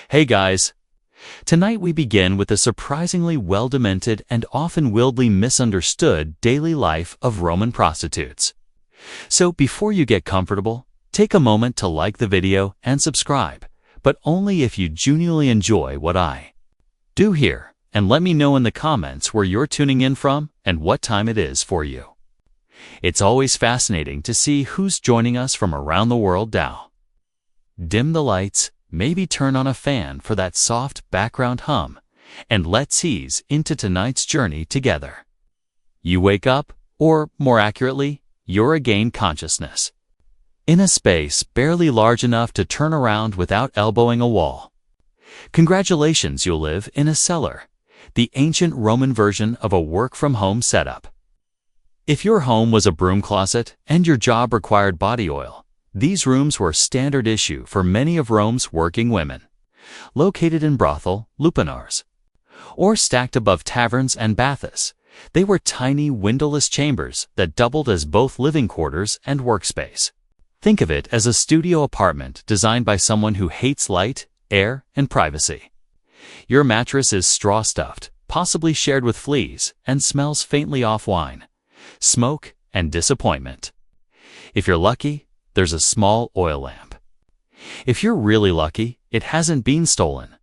Hey guys! Tonight we begin with the surprisingly well-documented and often wildly misunderstood daily life of Roman prostitutes. So before you get comfortable, take a moment to like the video and subscribe, but only if you genuinely enjoy what I do here, and let me know in the comments where you're tuning in from and what time it is for you. It's always fascinating to see who's joining us from around the world now. Dim the lights, maybe turn on a fan for that soft background hum, and let's ease into tonight's journey together. You wake up, or more accurately, you're regained consciousness, in a space barely large enough to turn around without elbowing a wall. Congratulations, you'll live in a cellar, the ancient Roman version of a work-from-home setup. If your home was a broom closet and your job required body oil, these rooms were standard issue for many of Rome's working women, located in brothel lupanars, or stacked above taverns and baths. They were tiny windowless chambers that doubled as both living quarters and workspace. Think of it as a studio apartment designed by someone who hates light, air, and privacy. Your mattress is straw-stuffed, possibly shared with fleas, and smells faintly off wine, smoke, and disappointment. If you're lucky, there's a small oil lamp. If you're really lucky, it hasn't been stolen.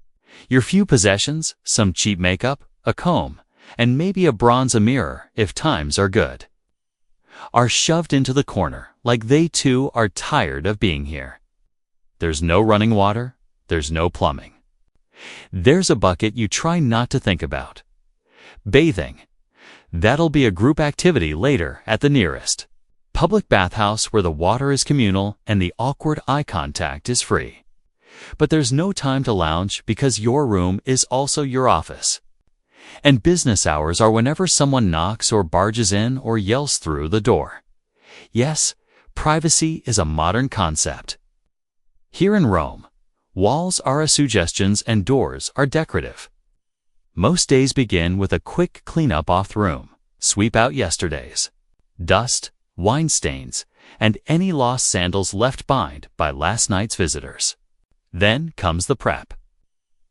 Your few possessions, some cheap makeup, a comb, and maybe a bronze mirror if times are good, are shoved into the corner like they too are tired of being here. There's no running water, there's no plumbing. There's a bucket you try not to think about. Bathing. That'll be a group activity later at the nearest public bathhouse where the water is communal and the awkward eye contact is free. But there's no time to lounge because your room is also your office. And business hours are whenever someone knocks or barges in or yells through the door. Yes, privacy is a modern concept. Here in Rome, walls are suggestions and doors are decorative. Most days begin with a quick cleanup off the room, sweep out yesterday's dust, wine stains, and any lost sandals left behind by last night's visitors. Then comes the prep.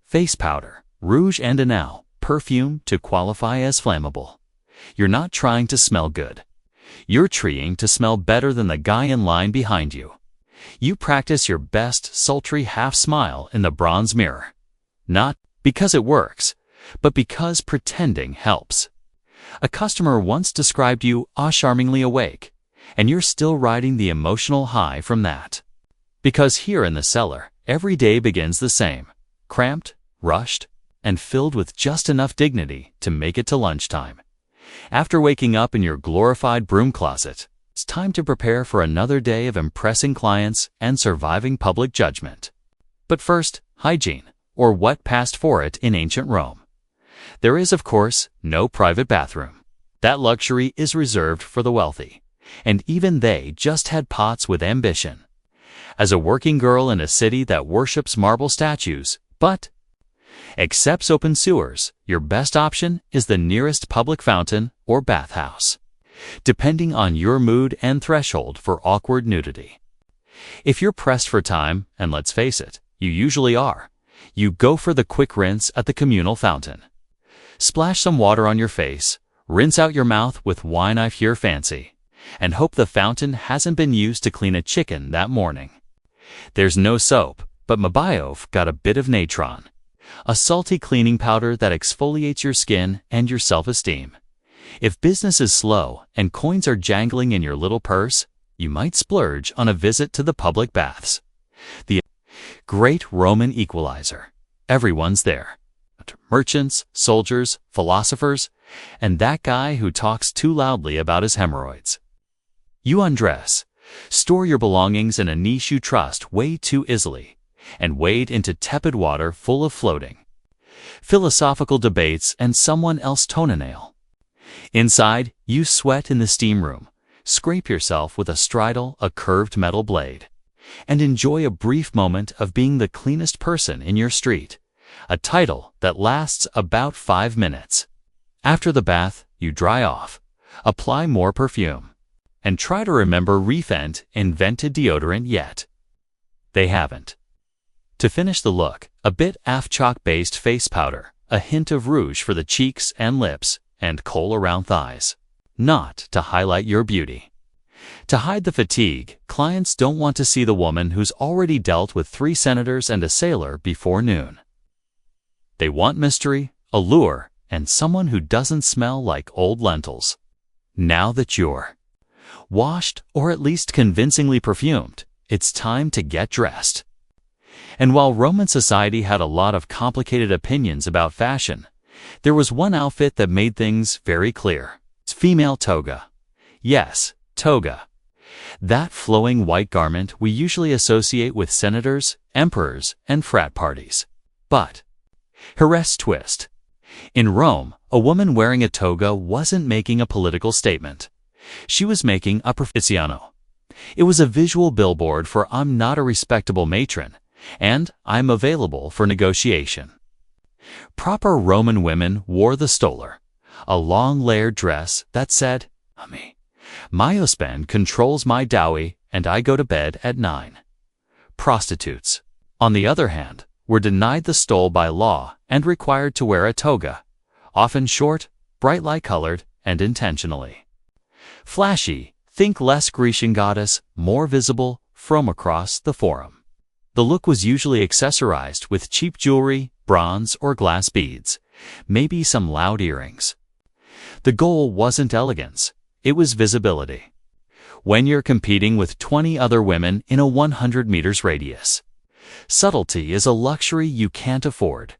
Face powder, rouge and enamel, perfume to qualify as flammable. You're not trying to smell good. You're trying to smell better than the guy in line behind you. You practice your best sultry half-smile in the bronze mirror. Not because it works, but because pretending helps. A customer once described you charmingly awake, and you're still riding the emotional high from that. Because here in the cellar, every day begins the same, cramped, rushed, and filled with just enough dignity to make it to lunchtime. After waking up in your glorified broom closet, it's time to prepare for another day of impressing clients and surviving public judgment. But first, hygiene, or what passed for it in ancient Rome. There is, of course, no private bathroom. That luxury is reserved for the wealthy, and even they just had pots with ambition. As a working girl in a city that worships marble statues, but accepts open sewers, your best option is the nearest public fountain or bathhouse, depending on your mood and threshold for awkward nudity. If you're pressed for time, and let's face it, you usually are, you go for the quick rinse at the communal fountain. Splash some water on your face, rinse out your mouth with wine I hear fancy, and hope the fountain hasn't been used to clean a chicken that morning. There's no soap, but Mabayov got a bit of natron, a salty cleaning powder that exfoliates your skin and your self-esteem. If business is slow and coins are jangling in your little purse, you might splurge on a visit to the public baths. The great Roman equalizer. Everyone's there. Merchants, soldiers, philosophers, and that guy who talks too loudly about his hemorrhoids. You undress, store your belongings in a niche you trust way too easily, and wade into tepid water full of floating philosophical debates and someone else's toenail. Inside, you sweat in the steam room, scrape yourself with a stridle, a curved metal blade, and enjoy a brief moment of being the cleanest person in your street, a title that lasts about 5 minutes. After the bath, you dry off, apply more perfume, and try to remember Refent invented deodorant yet. They haven't. To finish the look, a bit of chalk-based face powder, a hint of rouge for the cheeks and lips, and kohl around thighs. Not to highlight your beauty. To hide the fatigue, clients don't want to see the woman who's already dealt with 3 senators and a sailor before noon. They want mystery, allure, and someone who doesn't smell like old lentils. Now that you're washed, or at least convincingly perfumed, it's time to get dressed. And while Roman society had a lot of complicated opinions about fashion, there was one outfit that made things very clear. It's female toga. Yes, toga. That flowing white garment we usually associate with senators, emperors, and frat parties. But here's twist. In Rome, a woman wearing a toga wasn't making a political statement. She was making a professione. It was a visual billboard for "I'm not a respectable matron," and "I'm available for negotiation." Proper Roman women wore the stola, a long layered dress that said, "My husband controls my dowry and I go to bed at 9. Prostitutes, on the other hand, were denied the stole by law and required to wear a toga, often short, bright light-colored, and intentionally flashy. Think less Grecian goddess, more visible, from across the forum. The look was usually accessorized with cheap jewelry, bronze or glass beads, maybe some loud earrings. The goal wasn't elegance, it was visibility. When you're competing with 20 other women in a 100 meters radius, subtlety is a luxury you can't afford.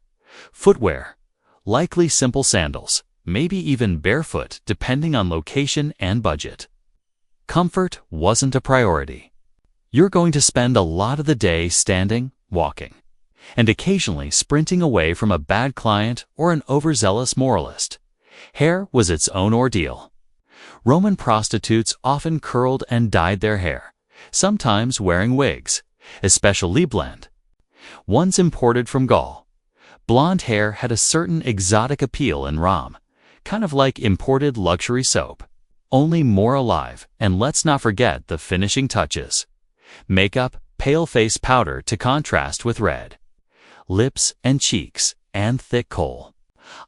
Footwear, likely simple sandals, maybe even barefoot depending on location and budget. Comfort wasn't a priority. You're going to spend a lot of the day standing, walking, and occasionally sprinting away from a bad client or an overzealous moralist. Hair was its own ordeal. Roman prostitutes often curled and dyed their hair, sometimes wearing wigs, especially blonde ones imported from Gaul. Blonde hair had a certain exotic appeal in Rome, kind of like imported luxury soap, only more alive. And let's not forget the finishing touches. Makeup, pale face powder to contrast with red lips and cheeks, and thick kohl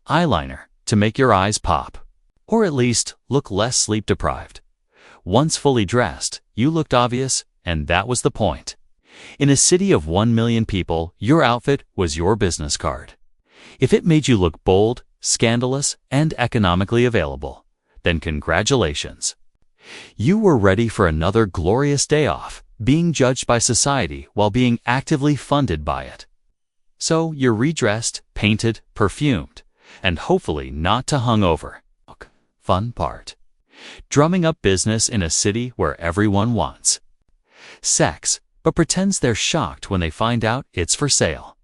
eyeliner to make your eyes pop, or at least look less sleep-deprived. Once fully dressed, you looked obvious, and that was the point. In a city of 1 million people, your outfit was your business card. If it made you look bold, scandalous, and economically available, then congratulations. You were ready for another glorious day off, being judged by society while being actively funded by it. So you're redressed, painted, perfumed, and hopefully not too hungover. Fun part. Drumming up business in a city where everyone wants sex, but pretends they're shocked when they find out it's for sale.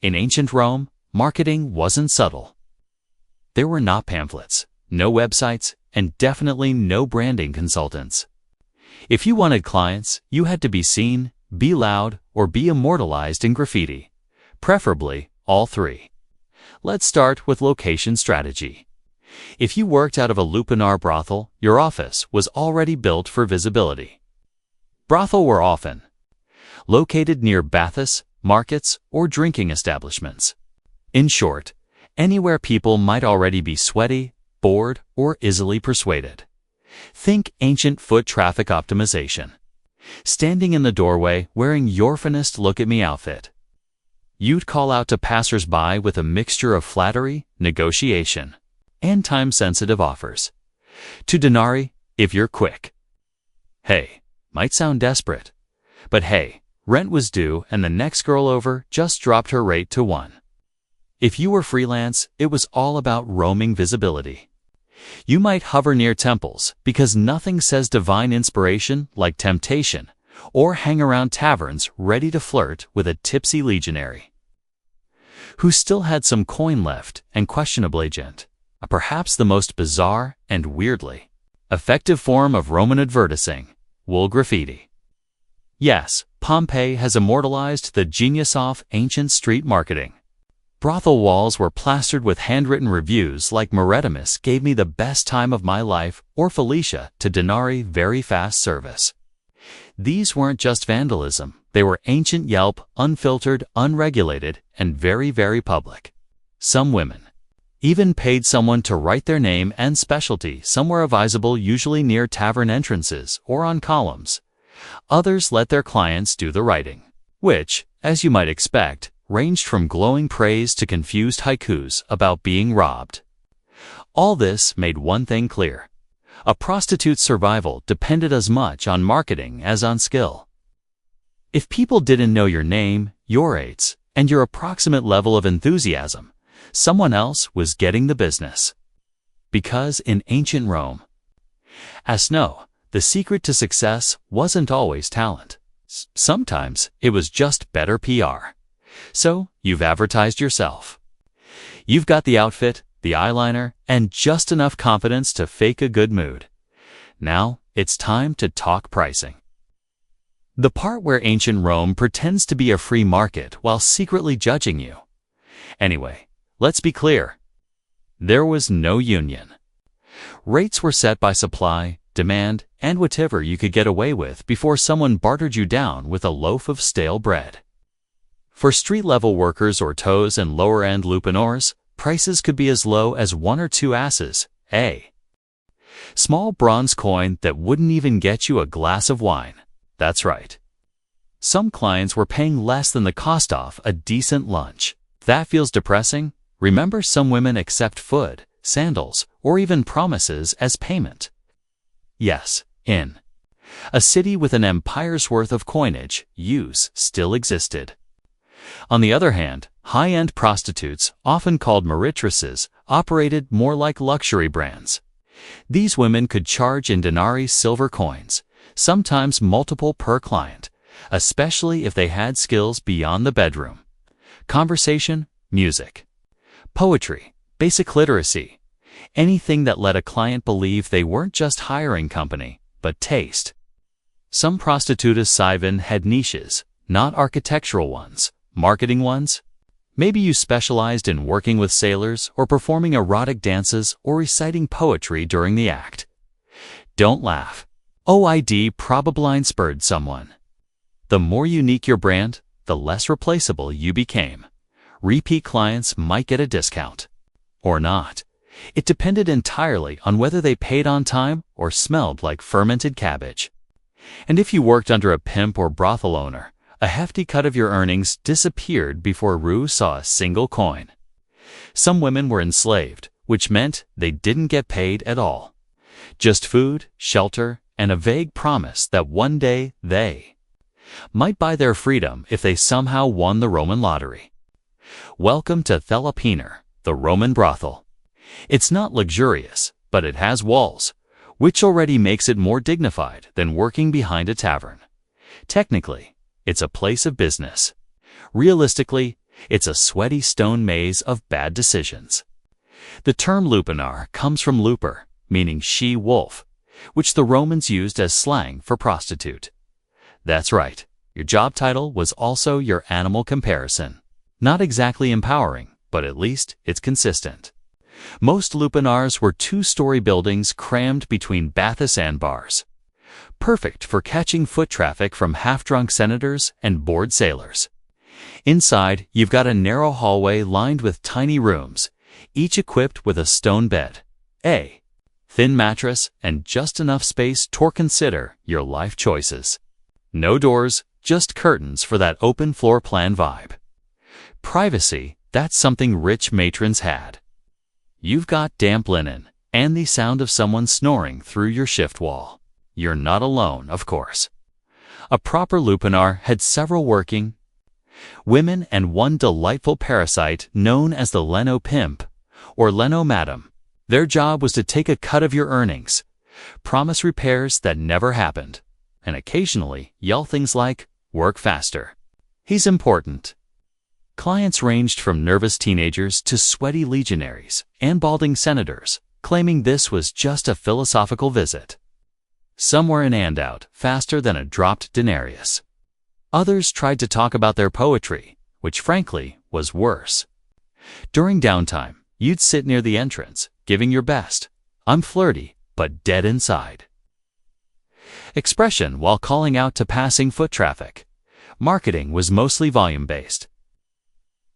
In ancient Rome, marketing wasn't subtle. There were not pamphlets, no websites, and definitely no branding consultants. If you wanted clients, you had to be seen, be loud, or be immortalized in graffiti. Preferably, all 3. Let's start with location strategy. If you worked out of a lupanar brothel, your office was already built for visibility. Brothel were often located near baths, markets, or drinking establishments. In short, anywhere people might already be sweaty, bored, or easily persuaded. Think ancient foot traffic optimization. Standing in the doorway wearing your finest look-at-me outfit, you'd call out to passers-by with a mixture of flattery, negotiation, and time-sensitive offers. 2 denarii, if you're quick. Hey, might sound desperate, but hey, rent was due and the next girl over just dropped her rate to 1. If you were freelance, it was all about roaming visibility. You might hover near temples because nothing says divine inspiration like temptation, or hang around taverns ready to flirt with a tipsy legionary who still had some coin left and questionable agent. Perhaps the most bizarre and weirdly effective form of Roman advertising, wool graffiti. Yes, Pompeii has immortalized the genius of ancient street marketing. Brothel walls were plastered with handwritten reviews like Maretimus gave me the best time of my life or Felicia to denarii very fast service. These weren't just vandalism, They were ancient Yelp, unfiltered, unregulated, and very, very public. Some women even paid someone to write their name and specialty somewhere visible, usually near tavern entrances or on columns. Others let their clients do the writing, which, as you might expect, ranged from glowing praise to confused haikus about being robbed. All this made one thing clear. A prostitute's survival depended as much on marketing as on skill. If people didn't know your name, your rates, and your approximate level of enthusiasm, someone else was getting the business. Because in ancient Rome, as no, the secret to success wasn't always talent. Sometimes it was just better PR. So you've advertised yourself. You've got the outfit, the eyeliner, and just enough confidence to fake a good mood. Now it's time to talk pricing. The part where ancient Rome pretends to be a free market while secretly judging you. Anyway, let's be clear. There was no union. Rates were set by supply, demand, and whatever you could get away with before someone bartered you down with a loaf of stale bread. For street-level workers or toes and lower-end lupanors, prices could be as low as 1 or 2 asses, a small bronze coin that wouldn't even get you a glass of wine. That's right. Some clients were paying less than the cost of a decent lunch. If that feels depressing, remember some women accept food, sandals, or even promises as payment. Yes, in a city with an empire's worth of coinage, use still existed. On the other hand, high-end prostitutes, often called meretrices, operated more like luxury brands. These women could charge in denarii silver coins, sometimes multiple per client, especially if they had skills beyond the bedroom. Conversation, music, poetry, basic literacy, anything that let a client believe they weren't just hiring company, but taste. Some prostitutas Sivan had niches, not architectural ones, marketing ones. Maybe you specialized in working with sailors or performing erotic dances or reciting poetry during the act. Don't laugh. OID probably spurred someone. The more unique your brand, the less replaceable you became. Repeat clients might get a discount. Or not. It depended entirely on whether they paid on time or smelled like fermented cabbage. And if you worked under a pimp or brothel owner, a hefty cut of your earnings disappeared before Rue saw a single coin. Some women were enslaved, which meant they didn't get paid at all. Just food, shelter, and a vague promise that one day they might buy their freedom if they somehow won the Roman lottery. Welcome to Thelopiner, the Roman brothel. It's not luxurious, but it has walls, which already makes it more dignified than working behind a tavern. Technically, it's a place of business. Realistically, it's a sweaty stone maze of bad decisions. The term lupanar comes from luper, meaning she-wolf, which the Romans used as slang for prostitute. That's right, your job title was also your animal comparison. Not exactly empowering, but at least it's consistent. Most lupanars were 2-story buildings crammed between baths and bars. Perfect for catching foot traffic from half-drunk senators and bored sailors. Inside, you've got a narrow hallway lined with tiny rooms, each equipped with a stone bed, a thin mattress, and just enough space to consider your life choices. No doors, just curtains for that open floor plan vibe. Privacy, that's something rich matrons had. You've got damp linen and the sound of someone snoring through your shift wall. You're not alone, of course. A proper lupanar had several working women and one delightful parasite known as the Leno pimp or Leno madam. Their job was to take a cut of your earnings, promise repairs that never happened, and occasionally yell things like, "Work faster. He's important." Clients ranged from nervous teenagers to sweaty legionaries and balding senators, claiming this was just a philosophical visit. Some were in and out faster than a dropped denarius. Others tried to talk about their poetry, which frankly was worse. During downtime, you'd sit near the entrance, giving your best. I'm flirty, but dead inside expression while calling out to passing foot traffic. Marketing was mostly volume-based.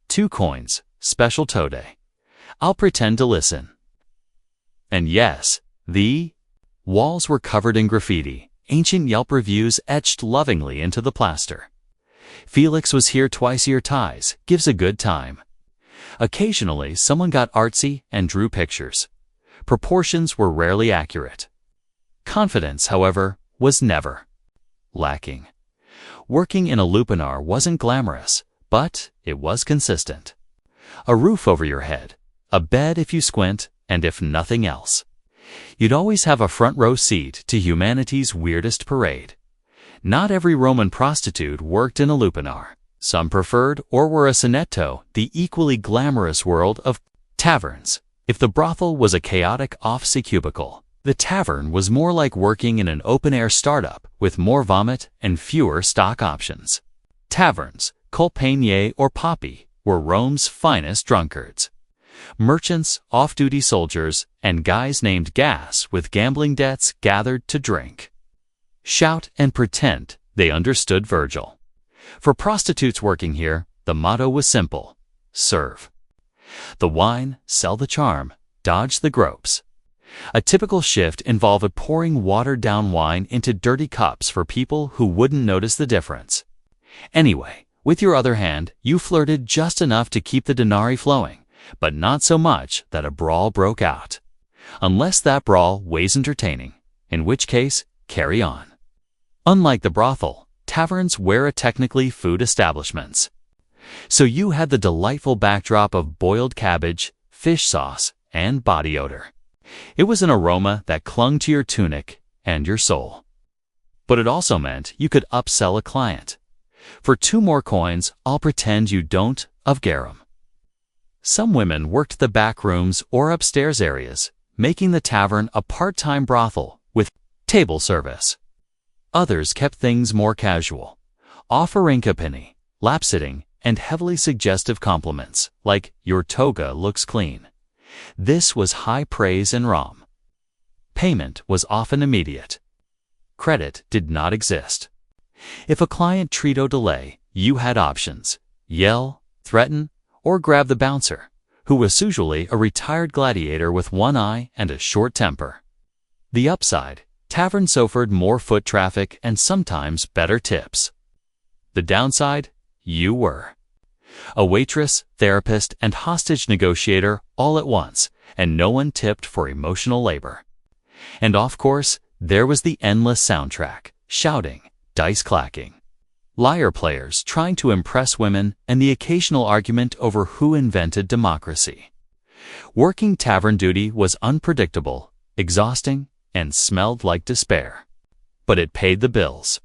2 coins, special today. I'll pretend to listen. And yes, the walls were covered in graffiti, ancient Yelp reviews etched lovingly into the plaster. Felix was here twice a year ties, gives a good time. Occasionally, someone got artsy and drew pictures. Proportions were rarely accurate. Confidence, however, was never lacking. Working in a lupanar wasn't glamorous, but it was consistent. A roof over your head, a bed if you squint, and if nothing else, you'd always have a front row seat to humanity's weirdest parade. Not every Roman prostitute worked in a lupanar. Some preferred or were a sonetto, the equally glamorous world of taverns. If the brothel was a chaotic off-sea cubicle, the tavern was more like working in an open-air startup with more vomit and fewer stock options. Taverns, Colpanier or Poppy, were Rome's finest drunkards. Merchants, off-duty soldiers, and guys named Gas with gambling debts gathered to drink, shout, and pretend they understood Virgil. For prostitutes working here, the motto was simple: serve the wine, sell the charm, dodge the gropes. A typical shift involved pouring watered-down wine into dirty cups for people who wouldn't notice the difference. Anyway, with your other hand, you flirted just enough to keep the denarii flowing, but not so much that a brawl broke out. Unless that brawl was entertaining, in which case, carry on. Unlike the brothel, taverns were technically food establishments. So you had the delightful backdrop of boiled cabbage, fish sauce, and body odor. It was an aroma that clung to your tunic and your soul. But it also meant you could upsell a client. For 2 more coins, I'll pretend you don't of garum. Some women worked the back rooms or upstairs areas, making the tavern a part-time brothel with table service. Others kept things more casual, offering a penny, lap-sitting, and heavily suggestive compliments, like "your toga looks clean." This was high praise in Rome. Payment was often immediate. Credit did not exist. If a client treated delay, you had options: yell, threaten, or grab the bouncer, who was usually a retired gladiator with one eye and a short temper. The upside: taverns offered more foot traffic and sometimes better tips. The downside: you were a waitress, therapist, and hostage negotiator all at once, and no one tipped for emotional labor. And of course, there was the endless soundtrack: shouting, dice clacking, liar players trying to impress women, and the occasional argument over who invented democracy. Working tavern duty was unpredictable, exhausting, and smelled like despair. But it paid the bills.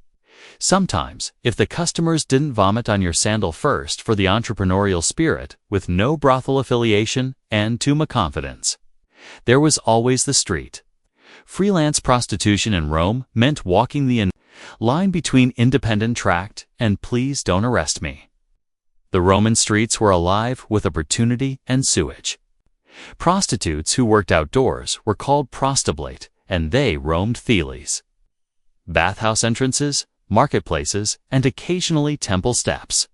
Sometimes, if the customers didn't vomit on your sandal first for the entrepreneurial spirit, with no brothel affiliation and too much confidence, there was always the street. Freelance prostitution in Rome meant walking the line between independent tract and please don't arrest me. The Roman streets were alive with opportunity and sewage. Prostitutes who worked outdoors were called prostiblate, and they roamed Theles. Bathhouse entrances, marketplaces, and occasionally temple steps,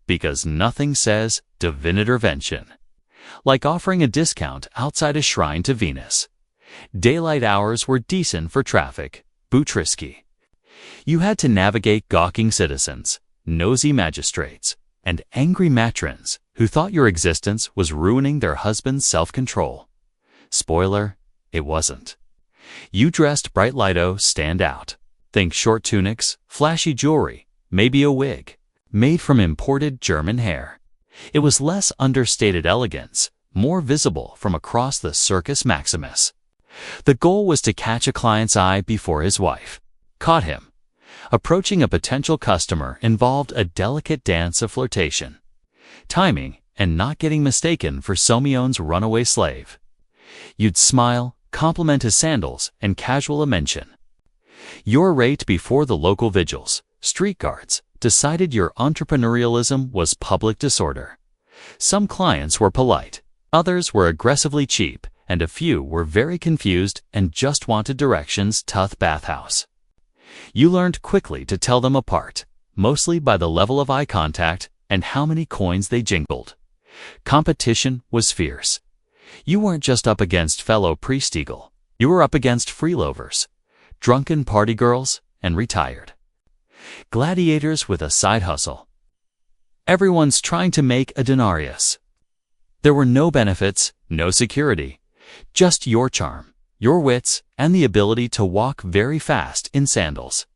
because nothing says divine intervention like offering a discount outside a shrine to Venus. Daylight hours were decent for traffic, but risky. You had to navigate gawking citizens, nosy magistrates, and angry matrons who thought your existence was ruining their husband's self-control. Spoiler, it wasn't. You dressed bright lighto stand out. Think short tunics, flashy jewelry, maybe a wig, made from imported German hair. It was less understated elegance, more visible from across the Circus Maximus. The goal was to catch a client's eye before his wife caught him. Approaching a potential customer involved a delicate dance of flirtation, timing, and not getting mistaken for Somion's runaway slave. You'd smile, compliment his sandals, and casual mention your rate before the local vigils, street guards, decided your entrepreneurialism was public disorder. Some clients were polite, others were aggressively cheap, and a few were very confused and just wanted directions to the bathhouse. You learned quickly to tell them apart. mostly by the level of eye contact and how many coins they jingled. Competition was fierce. You weren't just up against fellow Pr0stitutes, you were up against freelovers, drunken party girls, and retired gladiators with a side hustle. Everyone's trying to make a denarius. There were no benefits, no security, just your charm, your wits, and the ability to walk very fast in sandals.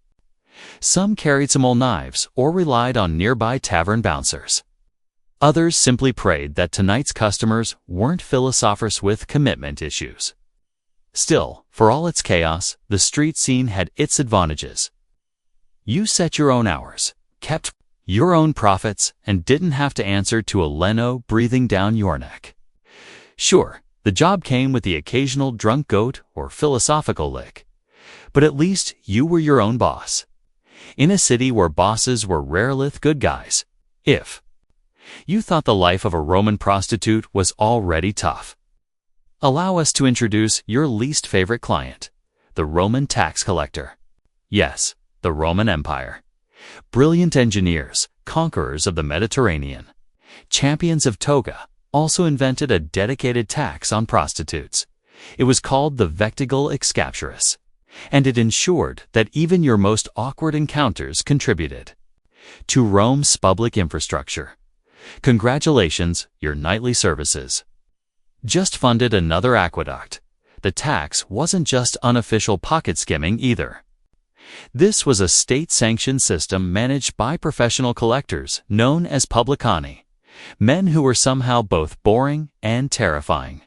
Some carried some old knives or relied on nearby tavern bouncers. Others simply prayed that tonight's customers weren't philosophers with commitment issues. Still, for all its chaos, the street scene had its advantages. You set your own hours, kept your own profits, and didn't have to answer to a Leno breathing down your neck. Sure, the job came with the occasional drunk goat or philosophical lick, but at least you were your own boss. In a city where bosses were rarely good guys, if you thought the life of a Roman prostitute was already tough. Allow us to introduce your least favorite client, the Roman tax collector. Yes, the Roman Empire. Brilliant engineers, conquerors of the Mediterranean, champions of toga, also invented a dedicated tax on prostitutes. It was called the vectigal excapturus, and it ensured that even your most awkward encounters contributed to Rome's public infrastructure. Congratulations, your nightly services just funded another aqueduct. The tax wasn't just unofficial pocket skimming either. This was a state-sanctioned system managed by professional collectors known as publicani, men who were somehow both boring and terrifying.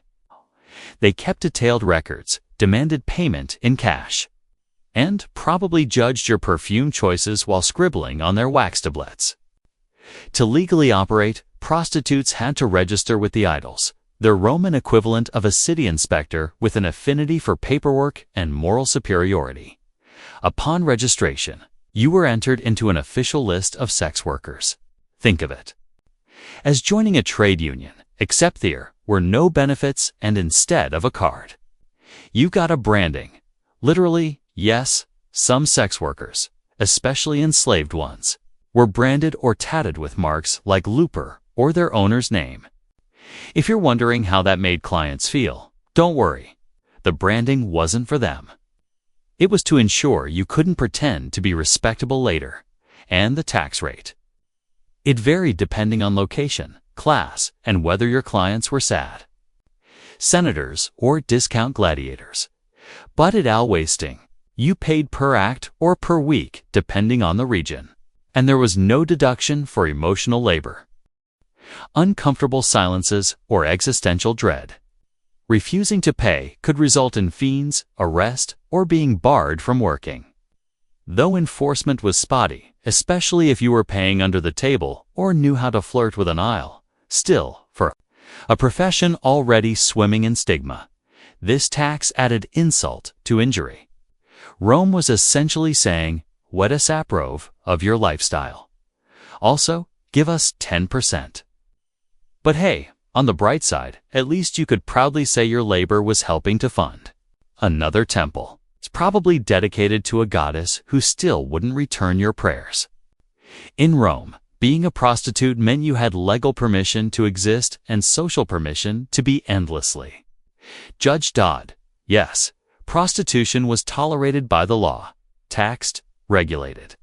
They kept detailed records, demanded payment in cash, and probably judged your perfume choices while scribbling on their wax tablets. To legally operate, prostitutes had to register with the idols, their Roman equivalent of a city inspector with an affinity for paperwork and moral superiority. Upon registration, you were entered into an official list of sex workers. Think of it as joining a trade union, except there were no benefits and instead of a card, you got a branding. Literally, yes, some sex workers, especially enslaved ones, were branded or tatted with marks like Looper or their owner's name. If you're wondering how that made clients feel, don't worry. The branding wasn't for them. It was to ensure you couldn't pretend to be respectable later, and the tax rate. It varied depending on location, class, and whether your clients were sad senators or discount gladiators. But at alleyways, you paid per act or per week depending on the region, and there was no deduction for emotional labor, uncomfortable silences, or existential dread. Refusing to pay could result in fines, arrest, or being barred from working. Though enforcement was spotty, especially if you were paying under the table or knew how to flirt with an aisle, still, for a profession already swimming in stigma, this tax added insult to injury. Rome was essentially saying, "Wet us approve of your lifestyle. Also, give us 10%. But hey, on the bright side, at least you could proudly say your labor was helping to fund another temple. It's probably dedicated to a goddess who still wouldn't return your prayers. In Rome, being a prostitute meant you had legal permission to exist and social permission to be endlessly. Judge Dodd, yes, prostitution was tolerated by the law, taxed, regulated,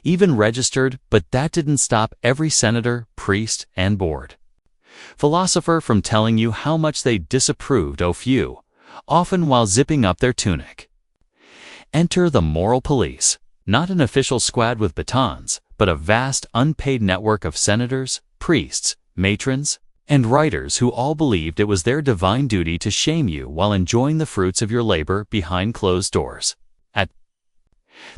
even registered, but that didn't stop every senator, priest, and board philosopher from telling you how much they disapproved of you, often while zipping up their tunic. Enter the moral police, not an official squad with batons, but a vast unpaid network of senators, priests, matrons, and writers who all believed it was their divine duty to shame you while enjoying the fruits of your labor behind closed doors. At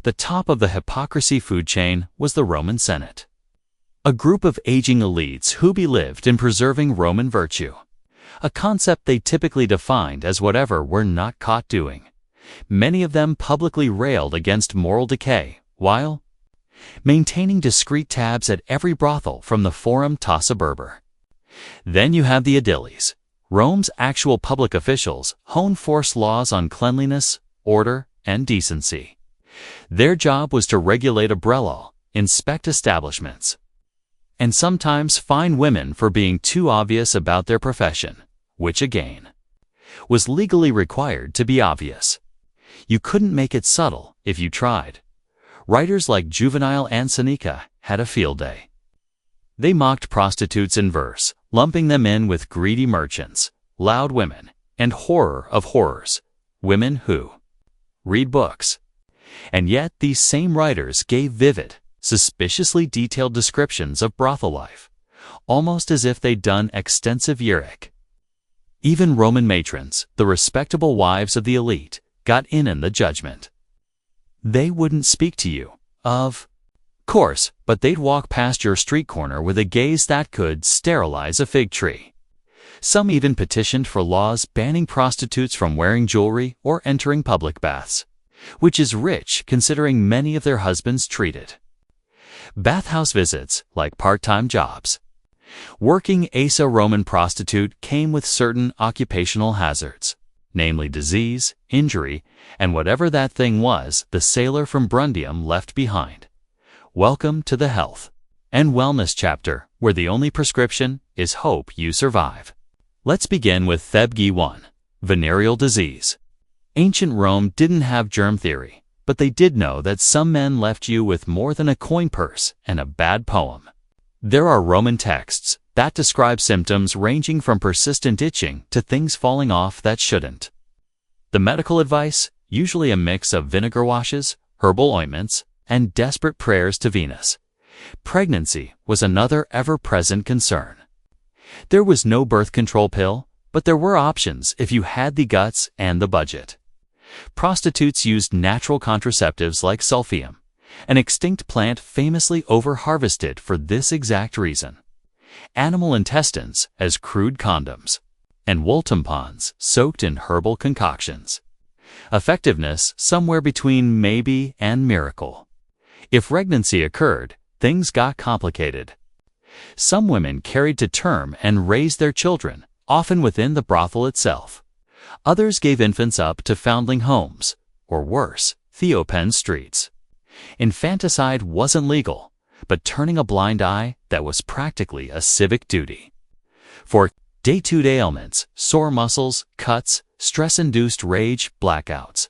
the top of the hypocrisy food chain was the Roman Senate, a group of aging elites who believed in preserving Roman virtue, a concept they typically defined as whatever we're not caught doing. Many of them publicly railed against moral decay, while maintaining discreet tabs at every brothel from the Forum Tassa Berber. Then you have the aediles, Rome's actual public officials who enforced laws on cleanliness, order, and decency. Their job was to regulate a brothel, inspect establishments, and sometimes fine women for being too obvious about their profession, which again was legally required to be obvious. You couldn't make it subtle if you tried. Writers like Juvenal and Seneca had a field day. They mocked prostitutes in verse, lumping them in with greedy merchants, loud women, and horror of horrors, women who read books. And yet these same writers gave vivid, suspiciously detailed descriptions of brothel life, almost as if they'd done extensive lyric. Even Roman matrons, the respectable wives of the elite, got in the judgment. They wouldn't speak to you, of course, but they'd walk past your street corner with a gaze that could sterilize a fig tree. Some even petitioned for laws banning prostitutes from wearing jewelry or entering public baths, which is rich considering many of their husbands treated bathhouse visits like part-time jobs. Working as a Roman prostitute came with certain occupational hazards, namely disease, injury, and whatever that thing was the sailor from Brundium left behind. Welcome to the health and wellness chapter, where the only prescription is hope you survive. Let's begin with Thebgi 1, venereal disease. Ancient Rome didn't have germ theory, but they did know that some men left you with more than a coin purse and a bad poem. There are Roman texts that describe symptoms ranging from persistent itching to things falling off that shouldn't. The medical advice, usually a mix of vinegar washes, herbal ointments, and desperate prayers to Venus. Pregnancy was another ever-present concern. There was no birth control pill, but there were options if you had the guts and the budget. Prostitutes used natural contraceptives like sulfium, an extinct plant famously over-harvested for this exact reason. Animal intestines as crude condoms, and wool tampons soaked in herbal concoctions. Effectiveness somewhere between maybe and miracle. If pregnancy occurred, things got complicated. Some women carried to term and raised their children, often within the brothel itself. Others gave infants up to foundling homes, or worse, Theopen streets. Infanticide wasn't legal, but turning a blind eye, that was practically a civic duty. For day-to-day ailments, sore muscles, cuts, stress-induced rage, blackouts,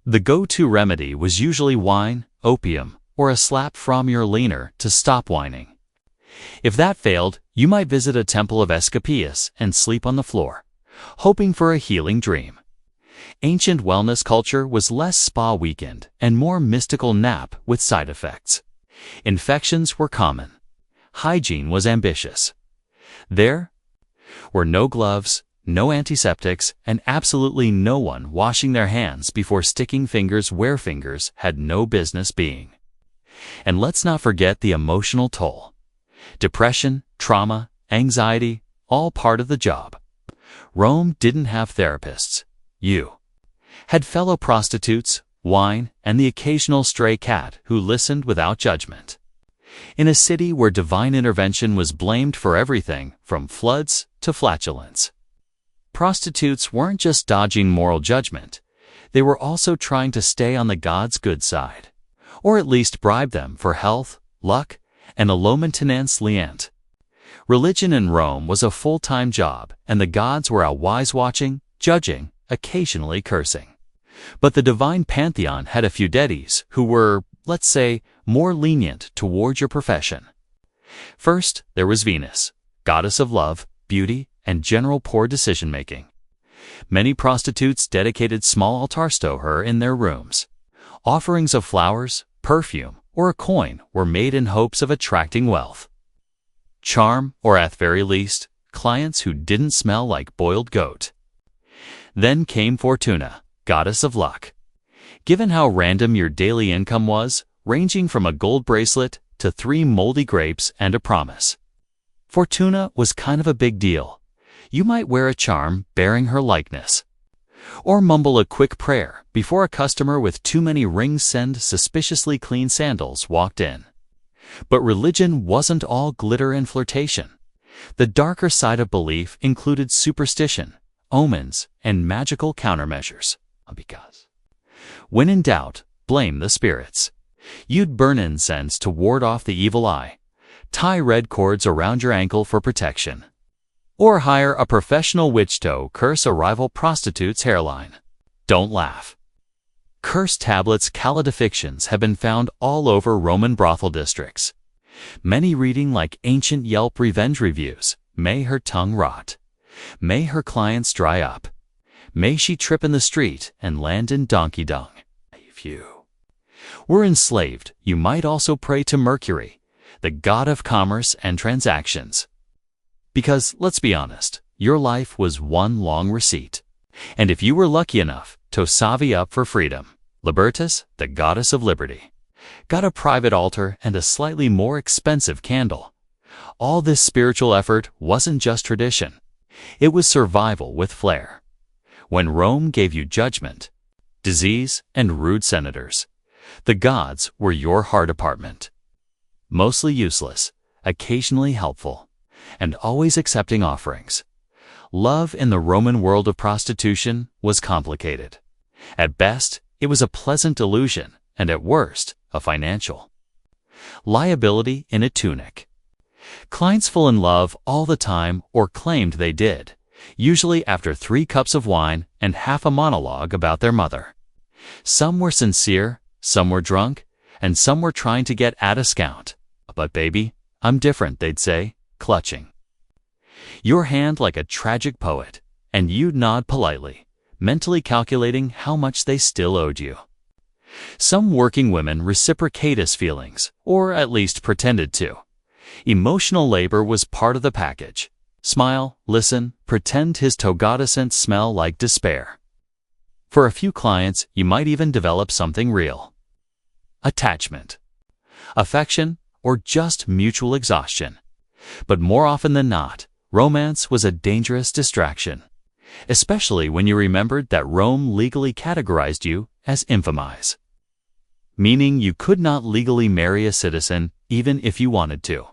the go-to remedy was usually wine, opium, or a slap from your leaner to stop whining. If that failed, you might visit a temple of Asclepius and sleep on the floor, hoping for a healing dream. Ancient wellness culture was less spa weekend and more mystical nap with side effects. Infections were common. Hygiene was ambitious. There were no gloves, no antiseptics, and absolutely no one washing their hands before sticking fingers where fingers had no business being. And let's not forget the emotional toll. Depression, trauma, anxiety, all part of the job. Rome didn't have therapists. You had fellow prostitutes, wine, and the occasional stray cat who listened without judgment. In a city where divine intervention was blamed for everything from floods to flatulence, prostitutes weren't just dodging moral judgment, they were also trying to stay on the gods' good side, or at least bribe them for health, luck, and a low-maintenance liant. Religion in Rome was a full-time job, and the gods were always watching, judging, occasionally cursing. But the divine pantheon had a few deities who were, let's say, more lenient toward your profession. First, there was Venus, goddess of love, beauty, and general poor decision-making. Many prostitutes dedicated small altars to her in their rooms. Offerings of flowers, perfume, or a coin were made in hopes of attracting wealth, charm, or at very least, clients who didn't smell like boiled goat. Then came Fortuna, goddess of luck. Given how random your daily income was, ranging from a gold bracelet to 3 moldy grapes and a promise, Fortuna was kind of a big deal. You might wear a charm bearing her likeness, or mumble a quick prayer before a customer with too many rings and suspiciously clean sandals walked in. But religion wasn't all glitter and flirtation. The darker side of belief included superstition, omens, and magical countermeasures. Because when in doubt, blame the spirits. You'd burn incense to ward off the evil eye, tie red cords around your ankle for protection, or hire a professional witch to curse a rival prostitute's hairline. Don't laugh. Curse tablets califixions have been found all over Roman brothel districts, many reading like ancient Yelp revenge reviews. May her tongue rot. May her clients dry up. May she trip in the street and land in donkey dung. If you were enslaved, you might also pray to Mercury, the god of commerce and transactions. Because, let's be honest, your life was one long receipt. And if you were lucky enough to savvy up for freedom, Libertas, the goddess of liberty, got a private altar and a slightly more expensive candle. All this spiritual effort wasn't just tradition. It was survival with flair. When Rome gave you judgment, disease, and rude senators, the gods were your heart apartment. Mostly useless, occasionally helpful, and always accepting offerings. Love in the Roman world of prostitution was complicated. At best, it was a pleasant illusion, and at worst, a financial liability in a tunic. Clients fell in love all the time or claimed they did, usually after 3 cups of wine and half a monologue about their mother. Some were sincere, some were drunk, and some were trying to get at a discount. But baby, I'm different, they'd say, clutching your hand like a tragic poet, and you'd nod politely, mentally calculating how much they still owed you. Some working women reciprocated his feelings, or at least pretended to. Emotional labor was part of the package. Smile, listen, pretend his toga scent smell like despair. For a few clients, you might even develop something real. Attachment, affection, or just mutual exhaustion. But more often than not, romance was a dangerous distraction, especially when you remembered that Rome legally categorized you as infamize, meaning you could not legally marry a citizen even if you wanted to.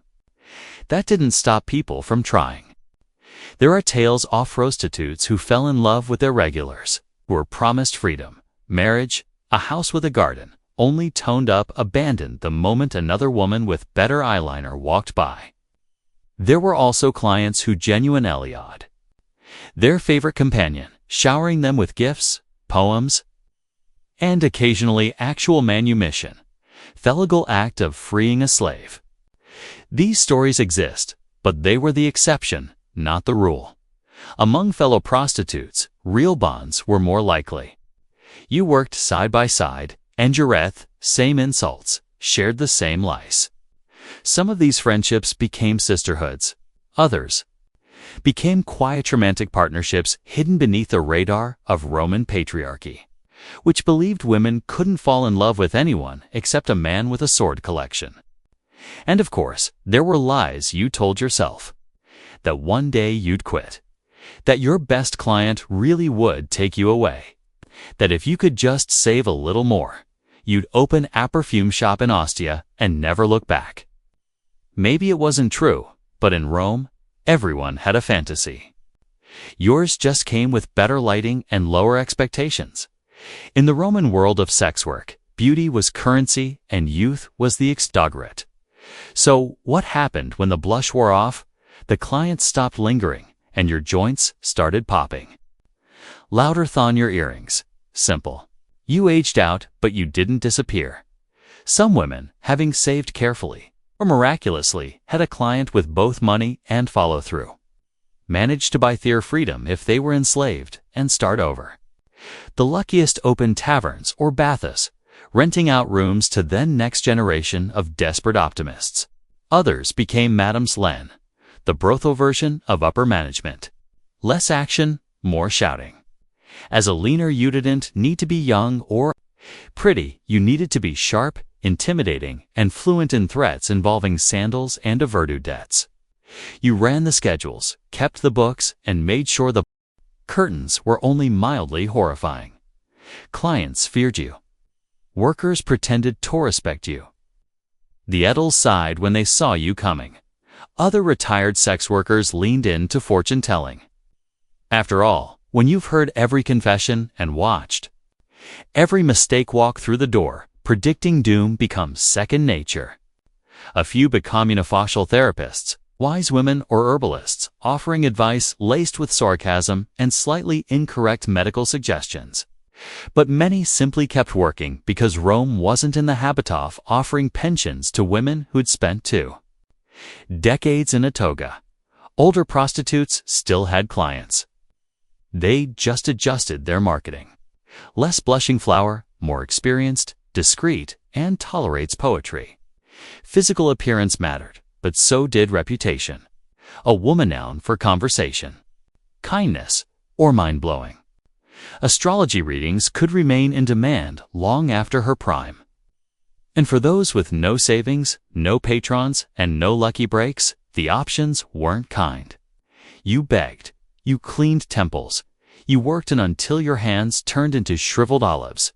That didn't stop people from trying. There are tales of prostitutes who fell in love with their regulars, who were promised freedom, marriage, a house with a garden, only toned up abandoned the moment another woman with better eyeliner walked by. There were also clients who genuinely awed their favorite companion, showering them with gifts, poems, and occasionally actual manumission, the legal act of freeing a slave. These stories exist, but they were the exception, not the rule. Among fellow prostitutes, real bonds were more likely. You worked side by side, and you read same insults, shared the same lies. Some of these friendships became sisterhoods. Others became quiet romantic partnerships hidden beneath the radar of Roman patriarchy, which believed women couldn't fall in love with anyone except a man with a sword collection. And of course, there were lies you told yourself. That one day you'd quit. That your best client really would take you away. That if you could just save a little more, you'd open a perfume shop in Ostia and never look back. Maybe it wasn't true, but in Rome, everyone had a fantasy. Yours just came with better lighting and lower expectations. In the Roman world of sex work, beauty was currency and youth was the extogorate. So, what happened when the blush wore off? The client stopped lingering, and your joints started popping. Louder thon your earrings. Simple. You aged out, but you didn't disappear. Some women, having saved carefully, or miraculously, had a client with both money and follow-through. Managed to buy their freedom if they were enslaved, and start over. The luckiest opened taverns or baths, renting out rooms to the next generation of desperate optimists. Others became Madams Len, the brothel version of upper management. Less action, more shouting. As a leaner, you didn't need to be young or pretty, you needed to be sharp, intimidating, and fluent in threats involving sandals and overdue debts. You ran the schedules, kept the books, and made sure the curtains were only mildly horrifying. Clients feared you. Workers pretended to respect you. The edels sighed when they saw you coming. Other retired sex workers leaned in to fortune-telling. After all, when you've heard every confession and watched every mistake walk through the door, predicting doom becomes second nature. A few become unifocial therapists, wise women or herbalists, offering advice laced with sarcasm and slightly incorrect medical suggestions. But many simply kept working because Rome wasn't in the habit of offering pensions to women who'd spent 2 decades in a toga. Older prostitutes still had clients. They just adjusted their marketing. Less blushing flower, more experienced, discreet, and tolerates poetry. Physical appearance mattered, but so did reputation. A woman noun for conversation, kindness, or mind-blowing. Astrology readings could remain in demand long after her prime. And for those with no savings, no patrons, and no lucky breaks, the options weren't kind. You begged, you cleaned temples, you worked until your hands turned into shriveled olives.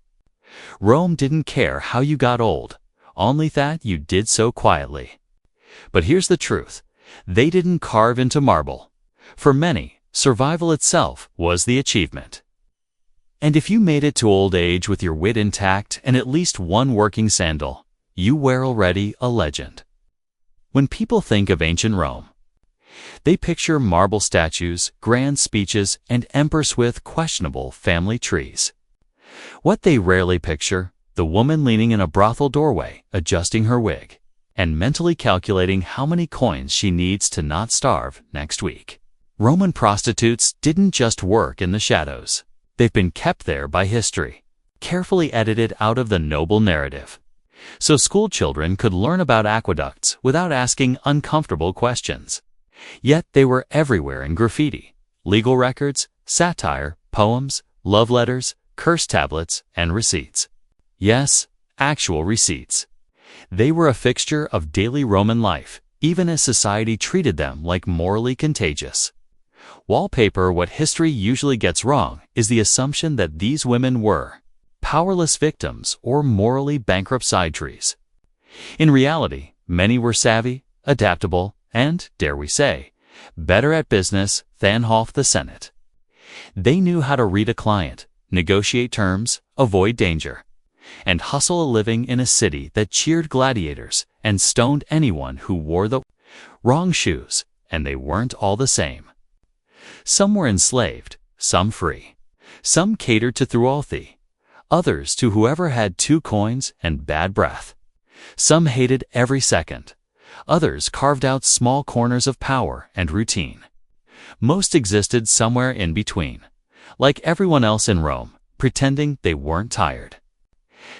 Rome didn't care how you got old, only that you did so quietly. But here's the truth, they didn't carve into marble. For many, survival itself was the achievement. And if you made it to old age with your wit intact and at least one working sandal, you were already a legend. When people think of ancient Rome, they picture marble statues, grand speeches, and emperors with questionable family trees. What they rarely picture, the woman leaning in a brothel doorway, adjusting her wig, and mentally calculating how many coins she needs to not starve next week. Roman prostitutes didn't just work in the shadows. They've been kept there by history, carefully edited out of the noble narrative, so school children could learn about aqueducts without asking uncomfortable questions. Yet they were everywhere in graffiti, legal records, satire, poems, love letters, curse tablets, and receipts. Yes, actual receipts. They were a fixture of daily Roman life, even as society treated them like morally contagious. Wallpaper. What history usually gets wrong is the assumption that these women were powerless victims or morally bankrupt side trees. In reality, many were savvy, adaptable, and, dare we say, better at business than half the Senate. They knew how to read a client, negotiate terms, avoid danger, and hustle a living in a city that cheered gladiators and stoned anyone who wore the wrong shoes, and they weren't all the same. Some were enslaved, some free. Some catered to Thrualthi, others to whoever had 2 coins and bad breath. Some hated every second. Others carved out small corners of power and routine. Most existed somewhere in between, like everyone else in Rome, pretending they weren't tired.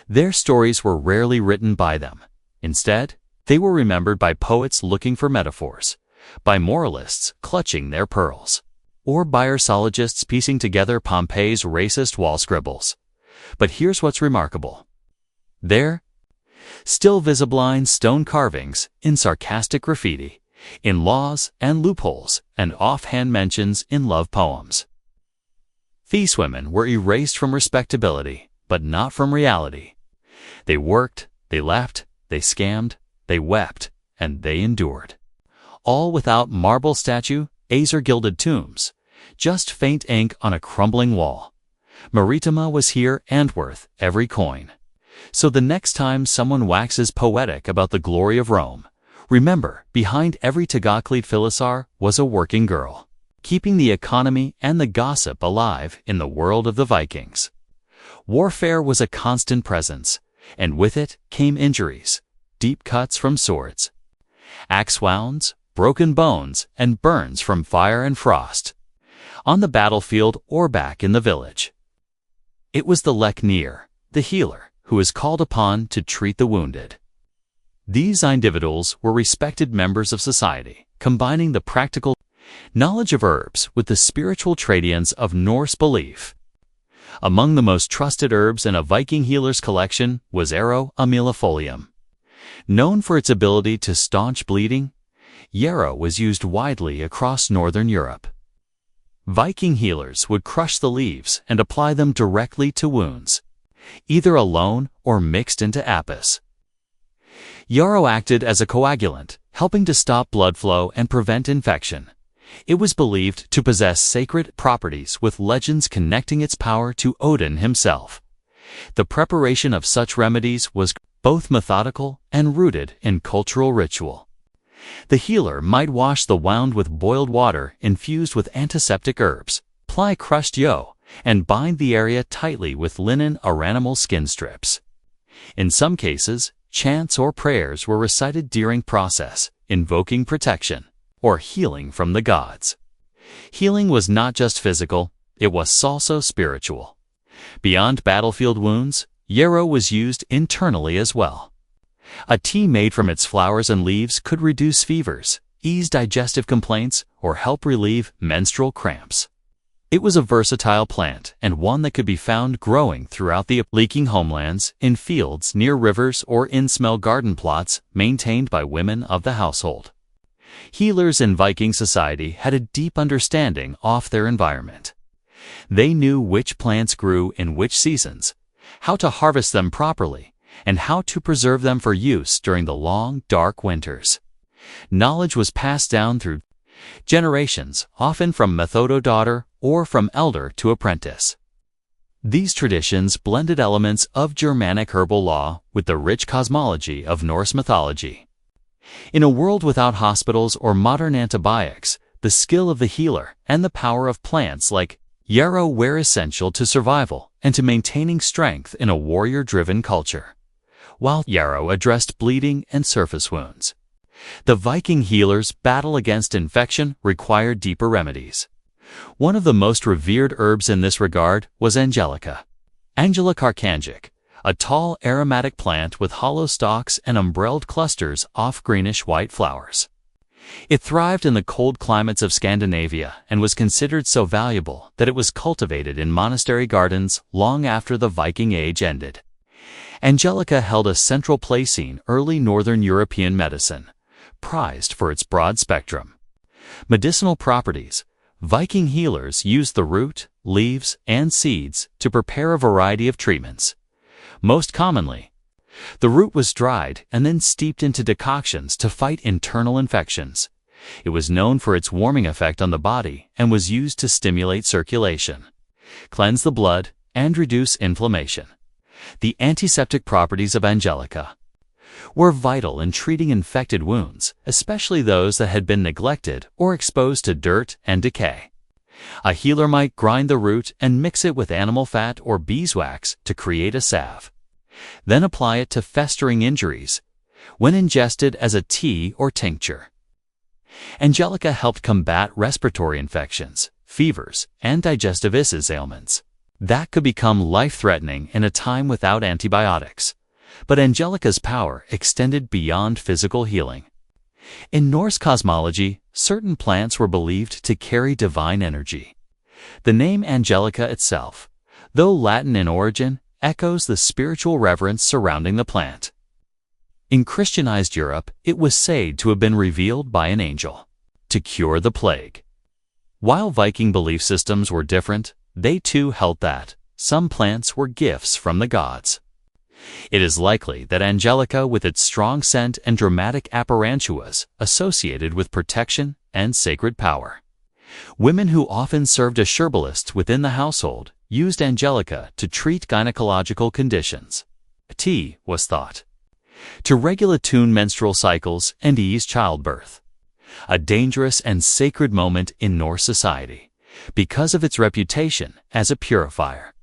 Their stories were rarely written by them. Instead, they were remembered by poets looking for metaphors, by moralists clutching their pearls, or by archaeologists piecing together Pompeii's racist wall scribbles. But here's what's remarkable. There, still visible stone carvings in sarcastic graffiti, in laws and loopholes, and offhand mentions in love poems. These women were erased from respectability, but not from reality. They worked, they laughed, they scammed, they wept, and they endured. All without marble statue, azure gilded tombs, just faint ink on a crumbling wall. Maritima was here and worth every coin. So the next time someone waxes poetic about the glory of Rome, remember, behind every Tagaclid Philisar was a working girl, keeping the economy and the gossip alive in the world of the Vikings. Warfare was a constant presence, and with it came injuries, deep cuts from swords, axe wounds, broken bones, and burns from fire and frost, on the battlefield or back in the village. It was the leknir, the healer, who was called upon to treat the wounded. These individuals were respected members of society, combining the practical knowledge of herbs with the spiritual traditions of Norse belief. Among the most trusted herbs in a Viking healer's collection was Yarrow amylifolium. Known for its ability to staunch bleeding, yarrow was used widely across northern Europe. Viking healers would crush the leaves and apply them directly to wounds, either alone or mixed into apis. Yarrow acted as a coagulant, helping to stop blood flow and prevent infection. It was believed to possess sacred properties, with legends connecting its power to Odin himself. The preparation of such remedies was both methodical and rooted in cultural ritual. The healer might wash the wound with boiled water infused with antiseptic herbs, apply crushed yo, and bind the area tightly with linen or animal skin strips. In some cases, chants or prayers were recited during process, invoking protection or healing from the gods. Healing was not just physical, it was also spiritual. Beyond battlefield wounds, yarrow was used internally as well. A tea made from its flowers and leaves could reduce fevers, ease digestive complaints, or help relieve menstrual cramps. It was a versatile plant and one that could be found growing throughout the leaking homelands, in fields near rivers, or in small garden plots maintained by women of the household. Healers in Viking society had a deep understanding of their environment. They knew which plants grew in which seasons, how to harvest them properly, and how to preserve them for use during the long, dark winters. Knowledge was passed down through generations, often from daughter or from elder to apprentice. These traditions blended elements of Germanic herbal law with the rich cosmology of Norse mythology. In a world without hospitals or modern antibiotics, the skill of the healer and the power of plants like yarrow were essential to survival and to maintaining strength in a warrior-driven culture. While yarrow addressed bleeding and surface wounds, the Viking healers' battle against infection required deeper remedies. One of the most revered herbs in this regard was Angelica. Angelica archangic, a tall aromatic plant with hollow stalks and umbrelled clusters of greenish-white flowers. It thrived in the cold climates of Scandinavia and was considered so valuable that it was cultivated in monastery gardens long after the Viking Age ended. Angelica held a central place in early Northern European medicine, prized for its broad spectrum. Medicinal properties. Viking healers used the root, leaves, and seeds to prepare a variety of treatments. Most commonly, the root was dried and then steeped into decoctions to fight internal infections. It was known for its warming effect on the body and was used to stimulate circulation, cleanse the blood, and reduce inflammation. The antiseptic properties of Angelica were vital in treating infected wounds, especially those that had been neglected or exposed to dirt and decay. A healer might grind the root and mix it with animal fat or beeswax to create a salve, then apply it to festering injuries when ingested as a tea or tincture. Angelica helped combat respiratory infections, fevers, and digestive ailments that could become life-threatening in a time without antibiotics. But Angelica's power extended beyond physical healing. In Norse cosmology, certain plants were believed to carry divine energy. The name Angelica itself, though Latin in origin, echoes the spiritual reverence surrounding the plant. In Christianized Europe, it was said to have been revealed by an angel to cure the plague. While Viking belief systems were different, they too held that some plants were gifts from the gods. It is likely that Angelica, with its strong scent and dramatic appearance, was associated with protection and sacred power. Women who often served as herbalists within the household used Angelica to treat gynecological conditions. Tea was thought to regulate menstrual cycles and ease childbirth, a dangerous and sacred moment in Norse society because of its reputation as a purifier.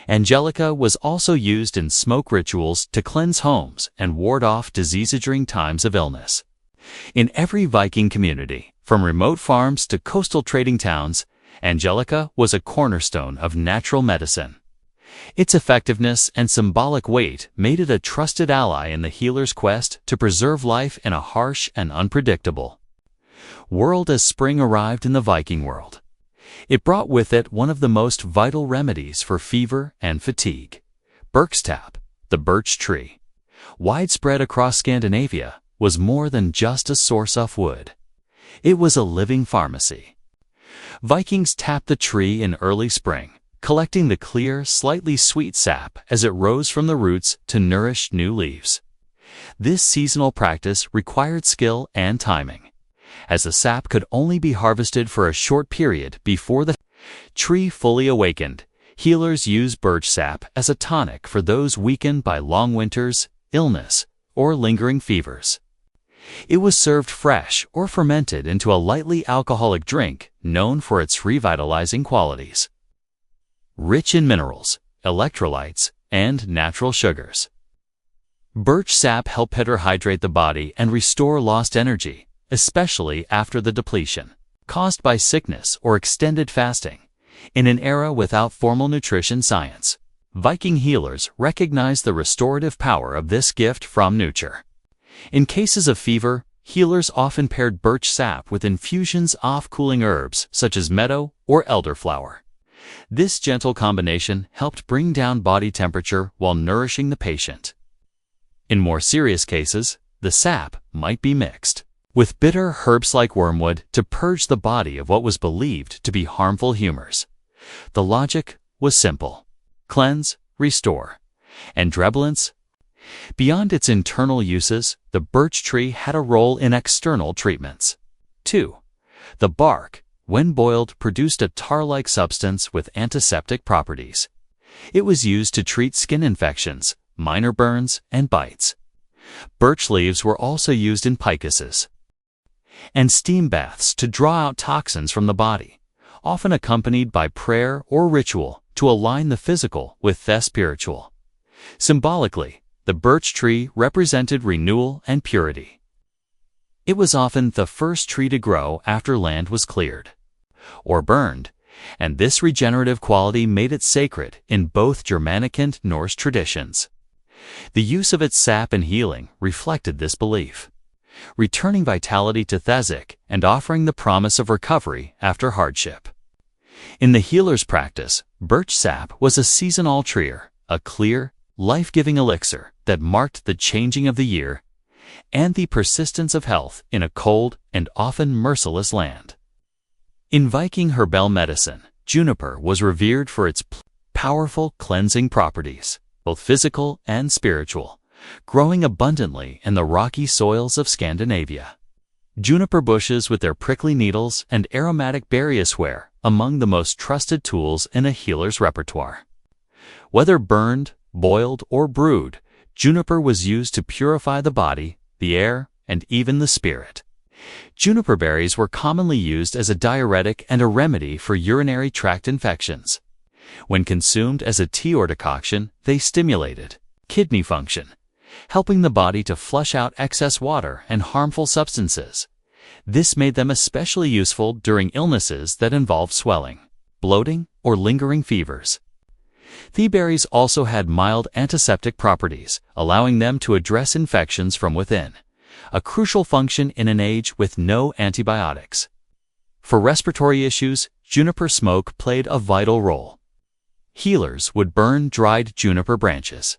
Angelica was also used in smoke rituals to cleanse homes and ward off diseases during times of illness. In every Viking community, from remote farms to coastal trading towns, Angelica was a cornerstone of natural medicine. Its effectiveness and symbolic weight made it a trusted ally in the healer's quest to preserve life in a harsh and unpredictable world. As spring arrived in the Viking world, it brought with it one of the most vital remedies for fever and fatigue. Birkstap, the birch tree, widespread across Scandinavia, was more than just a source of wood. It was a living pharmacy. Vikings tapped the tree in early spring, collecting the clear, slightly sweet sap as it rose from the roots to nourish new leaves. This seasonal practice required skill and timing, as the sap could only be harvested for a short period before the tree fully awakened. Healers use birch sap as a tonic for those weakened by long winters, illness, or lingering fevers. It was served fresh or fermented into a lightly alcoholic drink known for its revitalizing qualities. Rich in minerals, electrolytes, and natural sugars. Birch sap helps hydrate the body and restore lost energy, especially after the depletion caused by sickness or extended fasting. In an era without formal nutrition science, Viking healers recognized the restorative power of this gift from nature. In cases of fever, healers often paired birch sap with infusions of cooling herbs such as meadow or elderflower. This gentle combination helped bring down body temperature while nourishing the patient. In more serious cases, the sap might be mixed with bitter herbs like wormwood to purge the body of what was believed to be harmful humors. The logic was simple: cleanse, restore, and dreblance. Beyond its internal uses, the birch tree had a role in external treatments. 2. The bark, when boiled, produced a tar-like substance with antiseptic properties. It was used to treat skin infections, minor burns, and bites. Birch leaves were also used in picoses and steam baths to draw out toxins from the body, often accompanied by prayer or ritual to align the physical with the spiritual. Symbolically, the birch tree represented renewal and purity. It was often the first tree to grow after land was cleared or burned, and this regenerative quality made it sacred in both Germanic and Norse traditions. The use of its sap in healing reflected this belief, returning vitality to Thesik and offering the promise of recovery after hardship. In the healer's practice, birch sap was a seasonal trier, a clear, life-giving elixir that marked the changing of the year and the persistence of health in a cold and often merciless land. In Viking herbal medicine, juniper was revered for its powerful cleansing properties, both physical and spiritual, growing abundantly in the rocky soils of Scandinavia. Juniper bushes with their prickly needles and aromatic berries were among the most trusted tools in a healer's repertoire. Whether burned, boiled, or brewed, juniper was used to purify the body, the air, and even the spirit. Juniper berries were commonly used as a diuretic and a remedy for urinary tract infections. When consumed as a tea or decoction, they stimulated kidney function, helping the body to flush out excess water and harmful substances. This made them especially useful during illnesses that involve swelling, bloating, or lingering fevers. The berries also had mild antiseptic properties, allowing them to address infections from within, a crucial function in an age with no antibiotics. For respiratory issues, juniper smoke played a vital role. Healers would burn dried juniper branches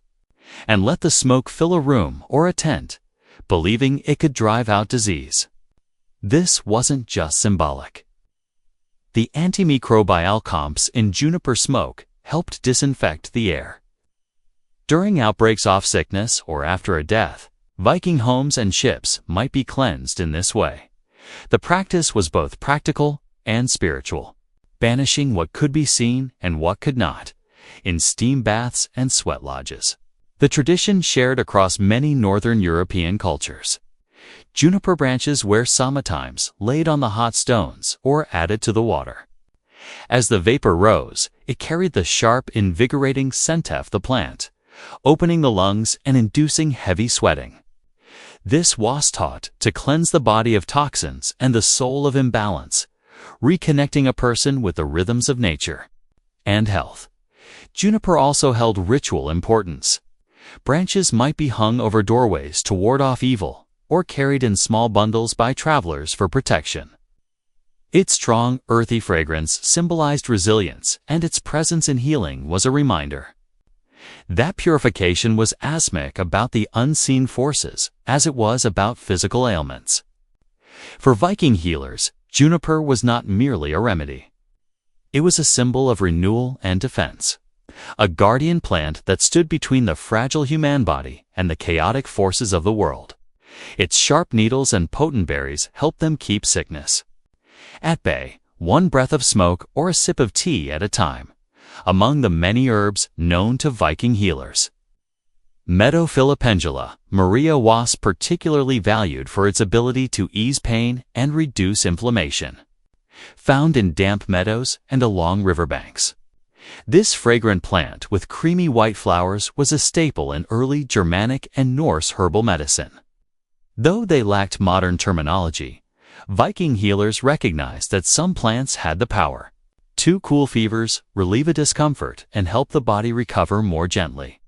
and let the smoke fill a room or a tent, believing it could drive out disease. This wasn't just symbolic. The antimicrobial compounds in juniper smoke helped disinfect the air. During outbreaks of sickness or after a death, Viking homes and ships might be cleansed in this way. The practice was both practical and spiritual, banishing what could be seen and what could not, in steam baths and sweat lodges. The tradition shared across many northern European cultures. Juniper branches were sometimes laid on the hot stones or added to the water. As the vapor rose, it carried the sharp, invigorating scent of the plant, opening the lungs and inducing heavy sweating. This was taught to cleanse the body of toxins and the soul of imbalance, reconnecting a person with the rhythms of nature and health. Juniper also held ritual importance. Branches might be hung over doorways to ward off evil, or carried in small bundles by travelers for protection. Its strong, earthy fragrance symbolized resilience, and its presence in healing was a reminder that purification was as much about the unseen forces as it was about physical ailments. For Viking healers, juniper was not merely a remedy. It was a symbol of renewal and defense, a guardian plant that stood between the fragile human body and the chaotic forces of the world. Its sharp needles and potent berries helped them keep sickness at bay, one breath of smoke or a sip of tea at a time, Among the many herbs known to Viking healers, Meadowphilopendula Maria was particularly valued for its ability to ease pain and reduce inflammation. Found in damp meadows and along riverbanks, this fragrant plant with creamy white flowers was a staple in early Germanic and Norse herbal medicine. Though they lacked modern terminology, Viking healers recognized that some plants had the power to cool fevers, relieve a discomfort, and help the body recover more gently.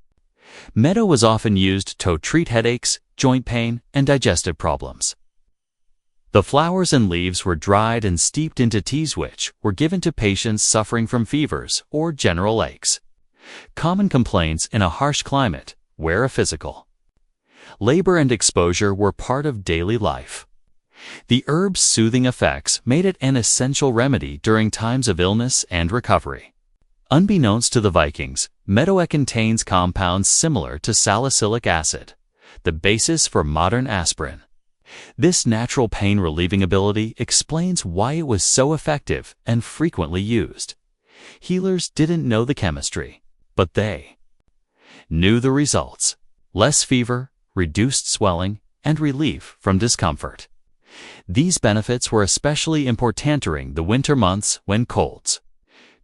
Meadow was often used to treat headaches, joint pain, and digestive problems. The flowers and leaves were dried and steeped into teas which were given to patients suffering from fevers or general aches. Common complaints in a harsh climate were physical labor and exposure were part of daily life. The herb's soothing effects made it an essential remedy during times of illness and recovery. Unbeknownst to the Vikings, meadow contains compounds similar to salicylic acid, the basis for modern aspirin. This natural pain-relieving ability explains why it was so effective and frequently used. Healers didn't know the chemistry, but they knew the results: less fever, reduced swelling, and relief from discomfort. These benefits were especially important during the winter months when colds,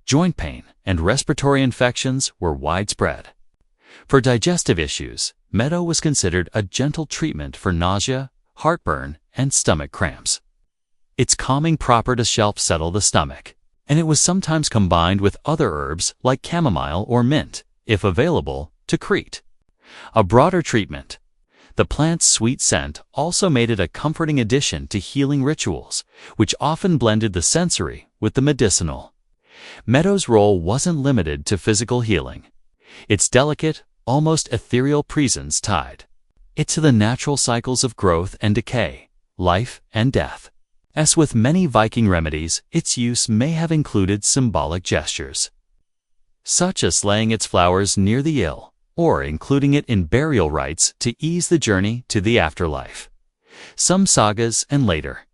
joint pain, and respiratory infections were widespread. For digestive issues, meadow was considered a gentle treatment for nausea, heartburn, and stomach cramps. Its calming properties helped settle the stomach, and it was sometimes combined with other herbs like chamomile or mint, if available, to treat a broader treatment. The plant's sweet scent also made it a comforting addition to healing rituals, which often blended the sensory with the medicinal. Meadow's role wasn't limited to physical healing. Its delicate, almost ethereal presence tied it to the natural cycles of growth and decay, life and death. As with many Viking remedies, its use may have included symbolic gestures, such as laying its flowers near the ill, or including it in burial rites to ease the journey to the afterlife. Some sagas and later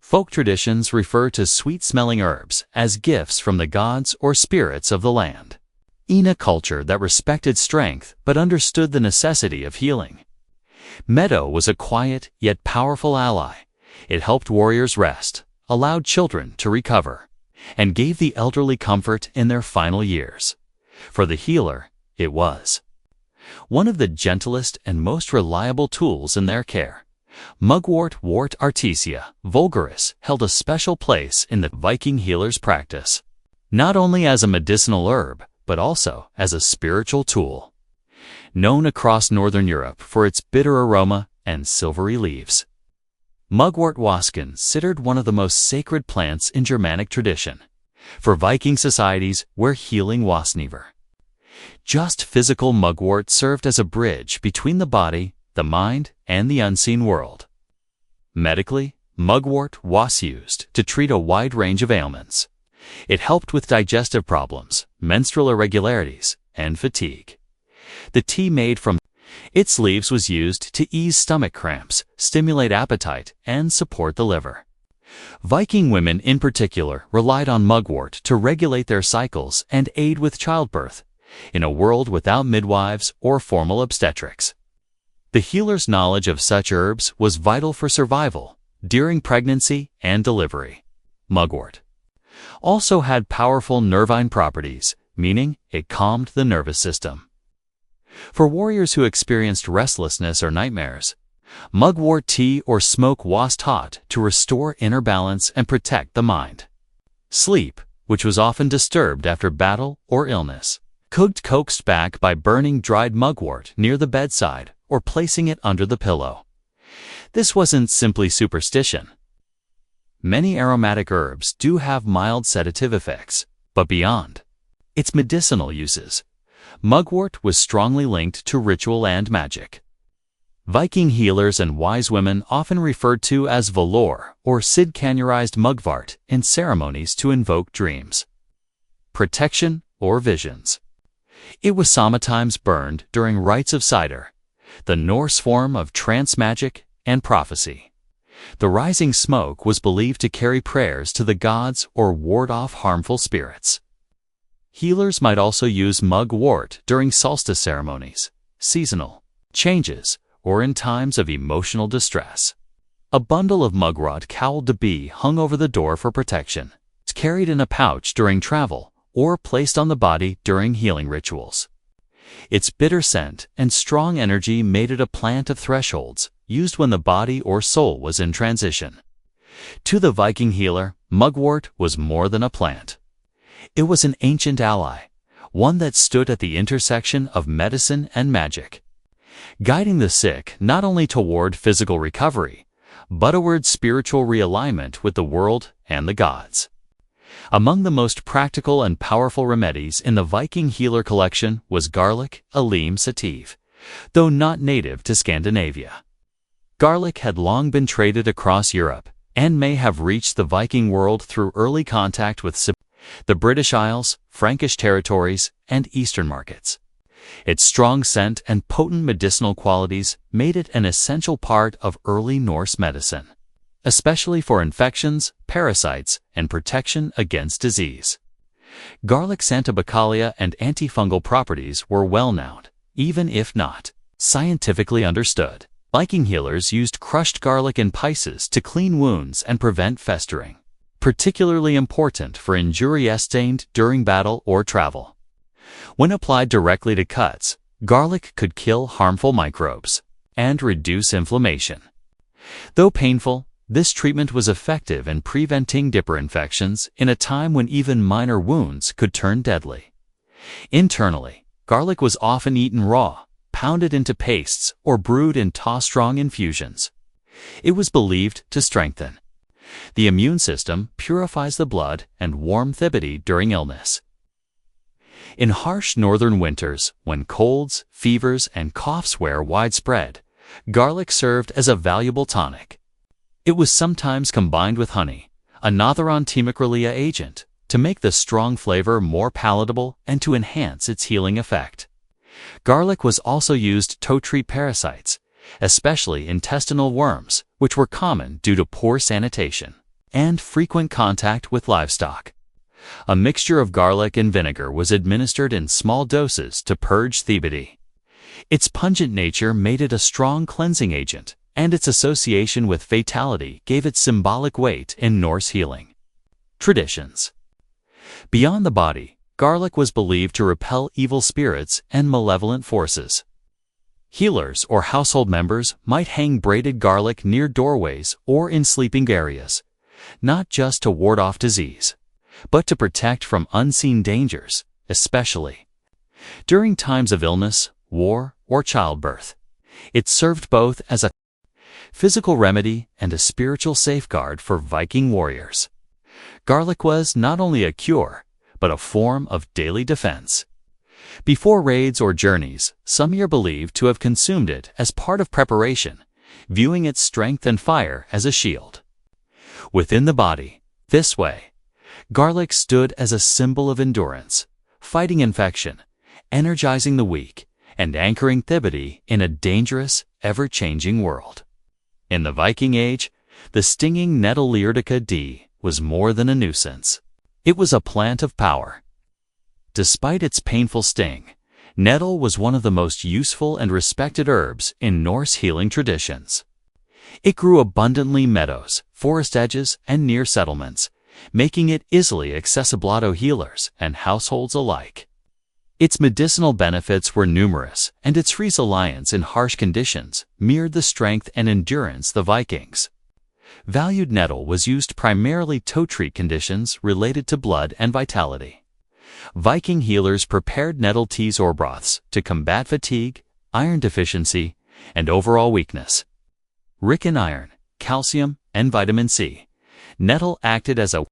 folk traditions refer to sweet-smelling herbs as gifts from the gods or spirits of the land. In a culture that respected strength but understood the necessity of healing, meadow was a quiet yet powerful ally. It helped warriors rest, allowed children to recover, and gave the elderly comfort in their final years. For the healer, it was one of the gentlest and most reliable tools in their care. Mugwort wort Artesia vulgaris held a special place in the Viking healer's practice, not only as a medicinal herb, but also as a spiritual tool. Known across Northern Europe for its bitter aroma and silvery leaves, mugwort was considered one of the most sacred plants in Germanic tradition. For Viking societies where healing was never just physical, mugwort served as a bridge between the body, the mind, and the unseen world. Medically, mugwort was used to treat a wide range of ailments. It helped with digestive problems, menstrual irregularities, and fatigue. The tea made from its leaves was used to ease stomach cramps, stimulate appetite, and support the liver. Viking women in particular relied on mugwort to regulate their cycles and aid with childbirth, in a world without midwives or formal obstetrics. The healer's knowledge of such herbs was vital for survival during pregnancy and delivery. Mugwort also had powerful nervine properties, meaning it calmed the nervous system. For warriors who experienced restlessness or nightmares, mugwort tea or smoke was taught to restore inner balance and protect the mind. Sleep, which was often disturbed after battle or illness, could coaxed back by burning dried mugwort near the bedside or placing it under the pillow. This wasn't simply superstition. Many aromatic herbs do have mild sedative effects, but beyond its medicinal uses, mugwort was strongly linked to ritual and magic. Viking healers and wise women often referred to as valor or sidcanurized mugwort in ceremonies to invoke dreams, protection, or visions. It was sometimes burned during rites of cider, the Norse form of trance magic and prophecy. The rising smoke was believed to carry prayers to the gods or ward off harmful spirits. Healers might also use mugwort during solstice ceremonies, seasonal changes, or in times of emotional distress. A bundle of mugwort cowled to be hung over the door for protection. It's carried in a pouch during travel or placed on the body during healing rituals. Its bitter scent and strong energy made it a plant of thresholds, used when the body or soul was in transition. To the Viking healer, mugwort was more than a plant. It was an ancient ally, one that stood at the intersection of medicine and magic, guiding the sick not only toward physical recovery, but toward spiritual realignment with the world and the gods. Among the most practical and powerful remedies in the Viking healer collection was garlic, aleem sativ, though not native to Scandinavia. Garlic had long been traded across Europe and may have reached the Viking world through early contact with the British Isles, Frankish territories, and Eastern markets. Its strong scent and potent medicinal qualities made it an essential part of early Norse medicine, especially for infections, parasites, and protection against disease. Garlic's antibacterial and antifungal properties were well known, even if not scientifically understood. Viking healers used crushed garlic in pieces to clean wounds and prevent festering, particularly important for injuries sustained during battle or travel. When applied directly to cuts, garlic could kill harmful microbes and reduce inflammation. Though painful, this treatment was effective in preventing deeper infections in a time when even minor wounds could turn deadly. Internally, garlic was often eaten raw, pounded into pastes, or brewed in strong infusions. It was believed to strengthen the immune system, purifies the blood, and warm the body during illness. In harsh northern winters, when colds, fevers, and coughs were widespread, garlic served as a valuable tonic. It was sometimes combined with honey, another antimicrobial agent, to make the strong flavor more palatable and to enhance its healing effect. Garlic was also used to treat parasites, especially intestinal worms, which were common due to poor sanitation and frequent contact with livestock. A mixture of garlic and vinegar was administered in small doses to purge the body. Its pungent nature made it a strong cleansing agent, and its association with fatality gave it symbolic weight in Norse healing traditions. Beyond the body, garlic was believed to repel evil spirits and malevolent forces. Healers or household members might hang braided garlic near doorways or in sleeping areas, not just to ward off disease, but to protect from unseen dangers, especially during times of illness, war, or childbirth. It served both as a physical remedy and a spiritual safeguard for Viking warriors. Garlic was not only a cure, but a form of daily defense. Before raids or journeys, some are believed to have consumed it as part of preparation, viewing its strength and fire as a shield. Within the body, this way, garlic stood as a symbol of endurance, fighting infection, energizing the weak, and anchoring the body in a dangerous, ever-changing world. In the Viking Age, the stinging nettle Leerdica D was more than a nuisance. It was a plant of power. Despite its painful sting, nettle was one of the most useful and respected herbs in Norse healing traditions. It grew abundantly in meadows, forest edges, and near settlements, making it easily accessible to healers and households alike. Its medicinal benefits were numerous, and its resilience in harsh conditions mirrored the strength and endurance of the Vikings. Valued nettle was used primarily to treat conditions related to blood and vitality. Viking healers prepared nettle teas or broths to combat fatigue, iron deficiency, and overall weakness. Rich in iron, calcium, and vitamin C, nettle acted as a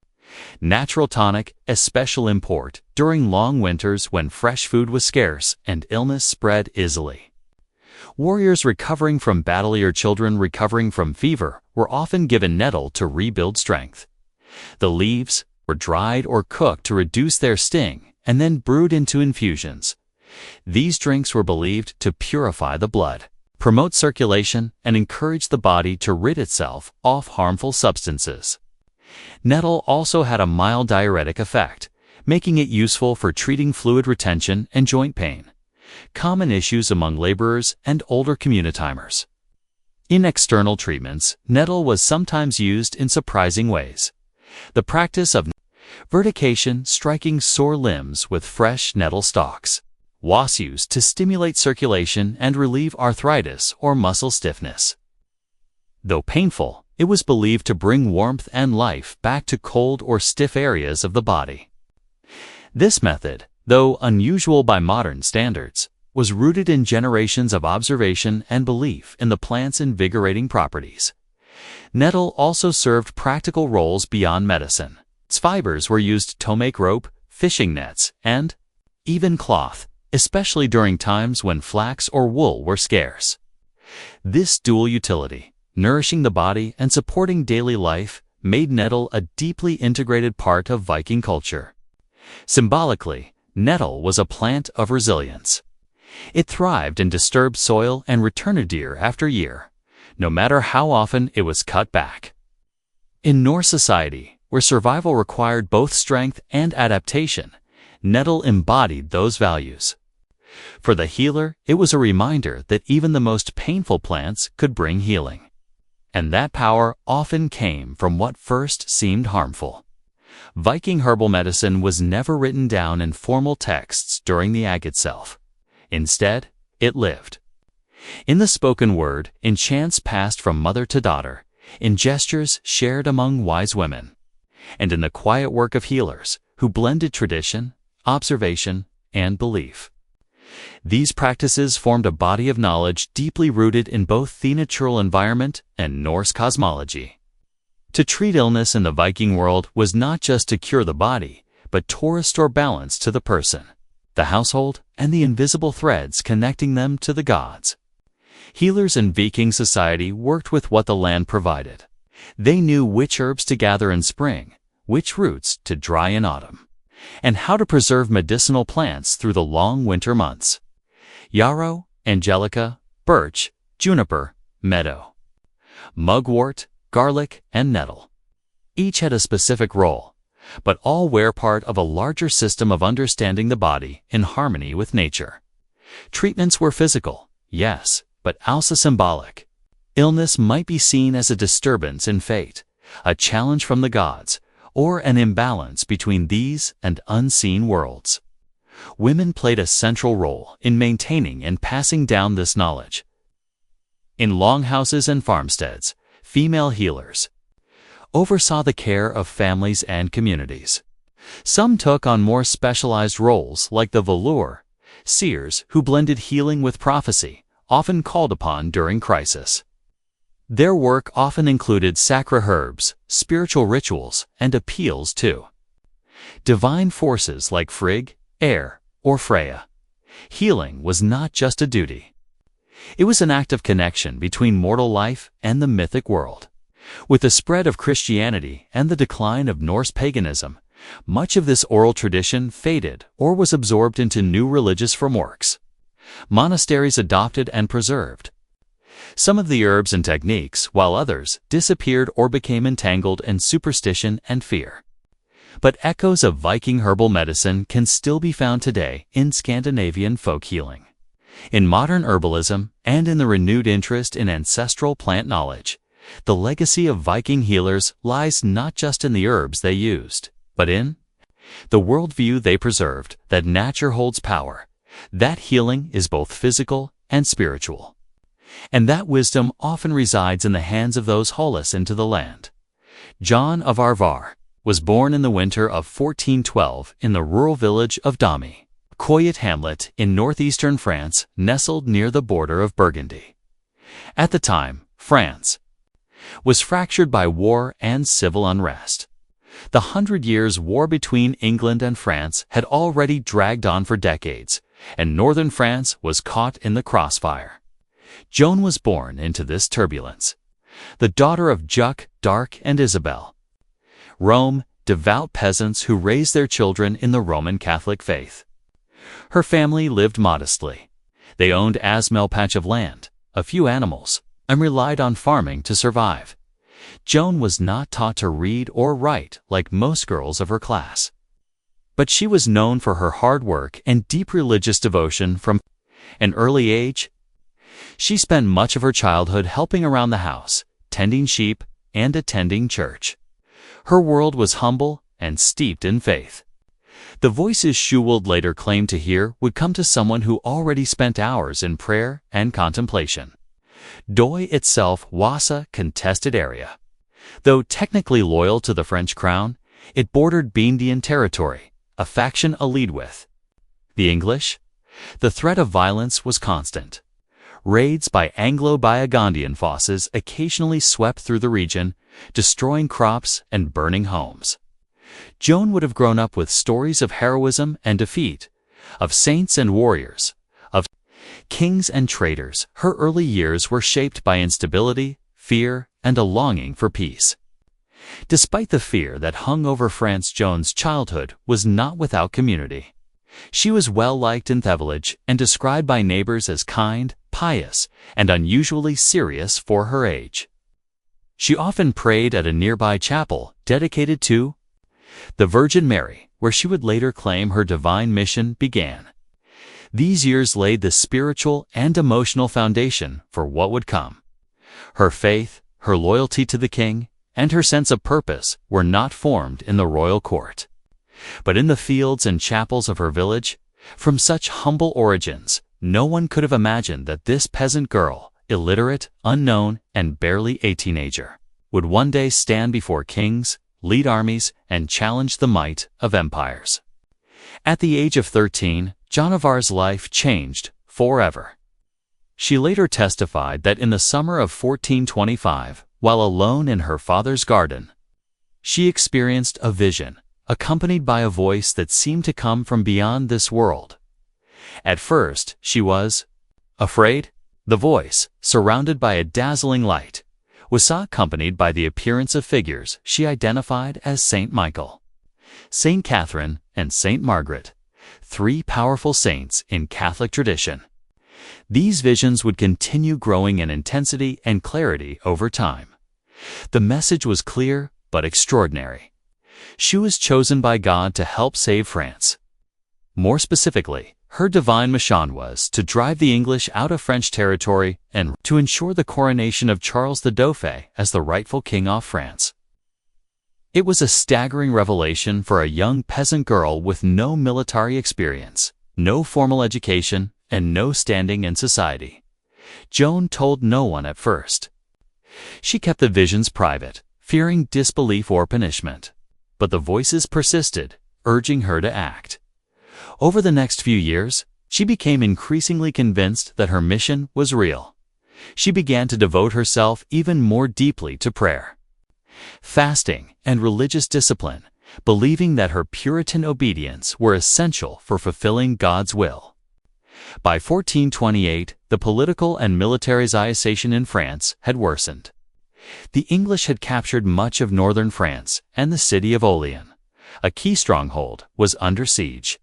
natural tonic, especially import during long winters when fresh food was scarce and illness spread easily. Warriors recovering from battle or children recovering from fever were often given nettle to rebuild strength. The leaves were dried or cooked to reduce their sting and then brewed into infusions. These drinks were believed to purify the blood, promote circulation, and encourage the body to rid itself of harmful substances. Nettle also had a mild diuretic effect, making it useful for treating fluid retention and joint pain, common issues among laborers and older communitimers. In external treatments, nettle was sometimes used in surprising ways. The practice of vertication, striking sore limbs with fresh nettle stalks, was used to stimulate circulation and relieve arthritis or muscle stiffness. Though painful, it was believed to bring warmth and life back to cold or stiff areas of the body. This method, though unusual by modern standards, was rooted in generations of observation and belief in the plant's invigorating properties. Nettle also served practical roles beyond medicine. Its fibers were used to make rope, fishing nets, and even cloth, especially during times when flax or wool were scarce. This dual utility, nourishing the body and supporting daily life, made nettle a deeply integrated part of Viking culture. Symbolically, nettle was a plant of resilience. It thrived in disturbed soil and returned year after year, no matter how often it was cut back. In Norse society, where survival required both strength and adaptation, nettle embodied those values. For the healer, it was a reminder that even the most painful plants could bring healing. And that power often came from what first seemed harmful. Viking herbal medicine was never written down in formal texts during the Age itself. Instead, it lived. In the spoken word, in chants passed from mother to daughter, in gestures shared among wise women, and in the quiet work of healers who blended tradition, observation, and belief. These practices formed a body of knowledge deeply rooted in both the natural environment and Norse cosmology. To treat illness in the Viking world was not just to cure the body, but to restore balance to the person, the household, and the invisible threads connecting them to the gods. Healers in Viking society worked with what the land provided. They knew which herbs to gather in spring, which roots to dry in autumn, and how to preserve medicinal plants through the long winter months. Yarrow, angelica, birch, juniper, meadow, mugwort, garlic, and nettle. Each had a specific role, but all were part of a larger system of understanding the body in harmony with nature. Treatments were physical, yes, but also symbolic. Illness might be seen as a disturbance in fate, a challenge from the gods, or an imbalance between these and unseen worlds. Women played a central role in maintaining and passing down this knowledge. In longhouses and farmsteads, female healers oversaw the care of families and communities. Some took on more specialized roles like the velour, seers who blended healing with prophecy, often called upon during crisis. Their work often included sacred herbs, spiritual rituals, and appeals to divine forces like Frigg, Air, or Freya. Healing was not just a duty. It was an act of connection between mortal life and the mythic world. With the spread of Christianity and the decline of Norse paganism, much of this oral tradition faded or was absorbed into new religious frameworks. Monasteries adopted and preserved some of the herbs and techniques, while others disappeared or became entangled in superstition and fear. But echoes of Viking herbal medicine can still be found today in Scandinavian folk healing, in modern herbalism, and in the renewed interest in ancestral plant knowledge. The legacy of Viking healers lies not just in the herbs they used, but in the worldview they preserved, that nature holds power, that healing is both physical and spiritual, and that wisdom often resides in the hands of those who listen to the land. John of Arvar was born in the winter of 1412 in the rural village of Damy, a quiet hamlet in northeastern France nestled near the border of Burgundy. At the time, France was fractured by war and civil unrest. The 100 Years' War between England and France had already dragged on for decades, and northern France was caught in the crossfire. Joan was born into this turbulence, the daughter of Jacques d'Arc and Isabel. Rome, devout peasants who raised their children in the Roman Catholic faith. Her family lived modestly. They owned a small patch of land, a few animals, and relied on farming to survive. Joan was not taught to read or write like most girls of her class. But she was known for her hard work and deep religious devotion from an early age. She spent much of her childhood helping around the house, tending sheep, and attending church. Her world was humble and steeped in faith. The voices Schuwald later claimed to hear would come to someone who already spent hours in prayer and contemplation. Douai itself was a contested area. Though technically loyal to the French crown, it bordered Indian territory, a faction allied with the English. The threat of violence was constant. Raids by Anglo-Burgundian forces occasionally swept through the region, destroying crops and burning homes. Joan would have grown up with stories of heroism and defeat, of saints and warriors, of kings and traitors. Her early years were shaped by instability, fear, and a longing for peace. Despite the fear that hung over France, Joan's childhood was not without community. She was well-liked in the village and described by neighbors as kind, pious, and unusually serious for her age. She often prayed at a nearby chapel dedicated to the Virgin Mary, where she would later claim her divine mission began. These years laid the spiritual and emotional foundation for what would come. Her faith, her loyalty to the king, and her sense of purpose were not formed in the royal court, but in the fields and chapels of her village. From such humble origins, no one could have imagined that this peasant girl, illiterate, unknown, and barely a teenager, would one day stand before kings, lead armies, and challenge the might of empires. At the age of 13, Joan of Arc's life changed forever. She later testified that in the summer of 1425, while alone in her father's garden, she experienced a vision, accompanied by a voice that seemed to come from beyond this world. At first, she was afraid. The voice, surrounded by a dazzling light, was accompanied by the appearance of figures she identified as Saint Michael, Saint Catherine, and Saint Margaret, three powerful saints in Catholic tradition. These visions would continue growing in intensity and clarity over time. The message was clear but extraordinary. She was chosen by God to help save France. More specifically, her divine mission was to drive the English out of French territory and to ensure the coronation of Charles the Dauphin as the rightful king of France. It was a staggering revelation for a young peasant girl with no military experience, no formal education, and no standing in society. Joan told no one at first. She kept the visions private, fearing disbelief or punishment. But the voices persisted, urging her to act. Over the next few years, she became increasingly convinced that her mission was real. She began to devote herself even more deeply to prayer, fasting, and religious discipline, believing that her Puritan obedience were essential for fulfilling God's will. By 1428, the political and militarization in France had worsened. The English had captured much of northern France, and the city of Orleans, a key stronghold, was under siege.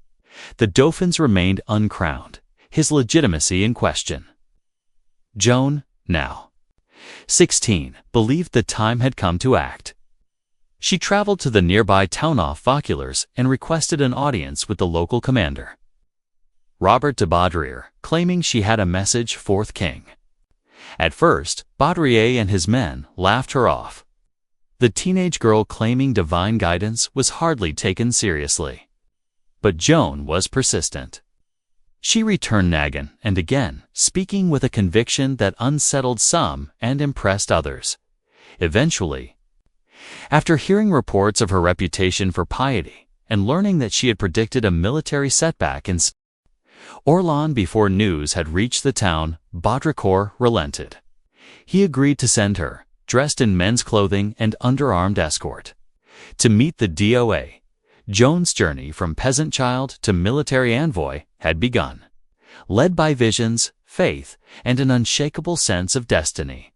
The Dauphins remained uncrowned, his legitimacy in question. Joan, now 16, believed the time had come to act. She traveled to the nearby town of Vaucouleurs and requested an audience with the local commander, Robert de Baudrier, claiming she had a message for the king. At first, Baudrier and his men laughed her off. The teenage girl claiming divine guidance was hardly taken seriously. But Joan was persistent. She returned again and again, speaking with a conviction that unsettled some and impressed others. Eventually, after hearing reports of her reputation for piety and learning that she had predicted a military setback in Orleans before news had reached the town, Baudricourt relented. He agreed to send her, dressed in men's clothing and under-armed escort, to meet the DOA. Joan's journey from peasant child to military envoy had begun, led by visions, faith, and an unshakable sense of destiny.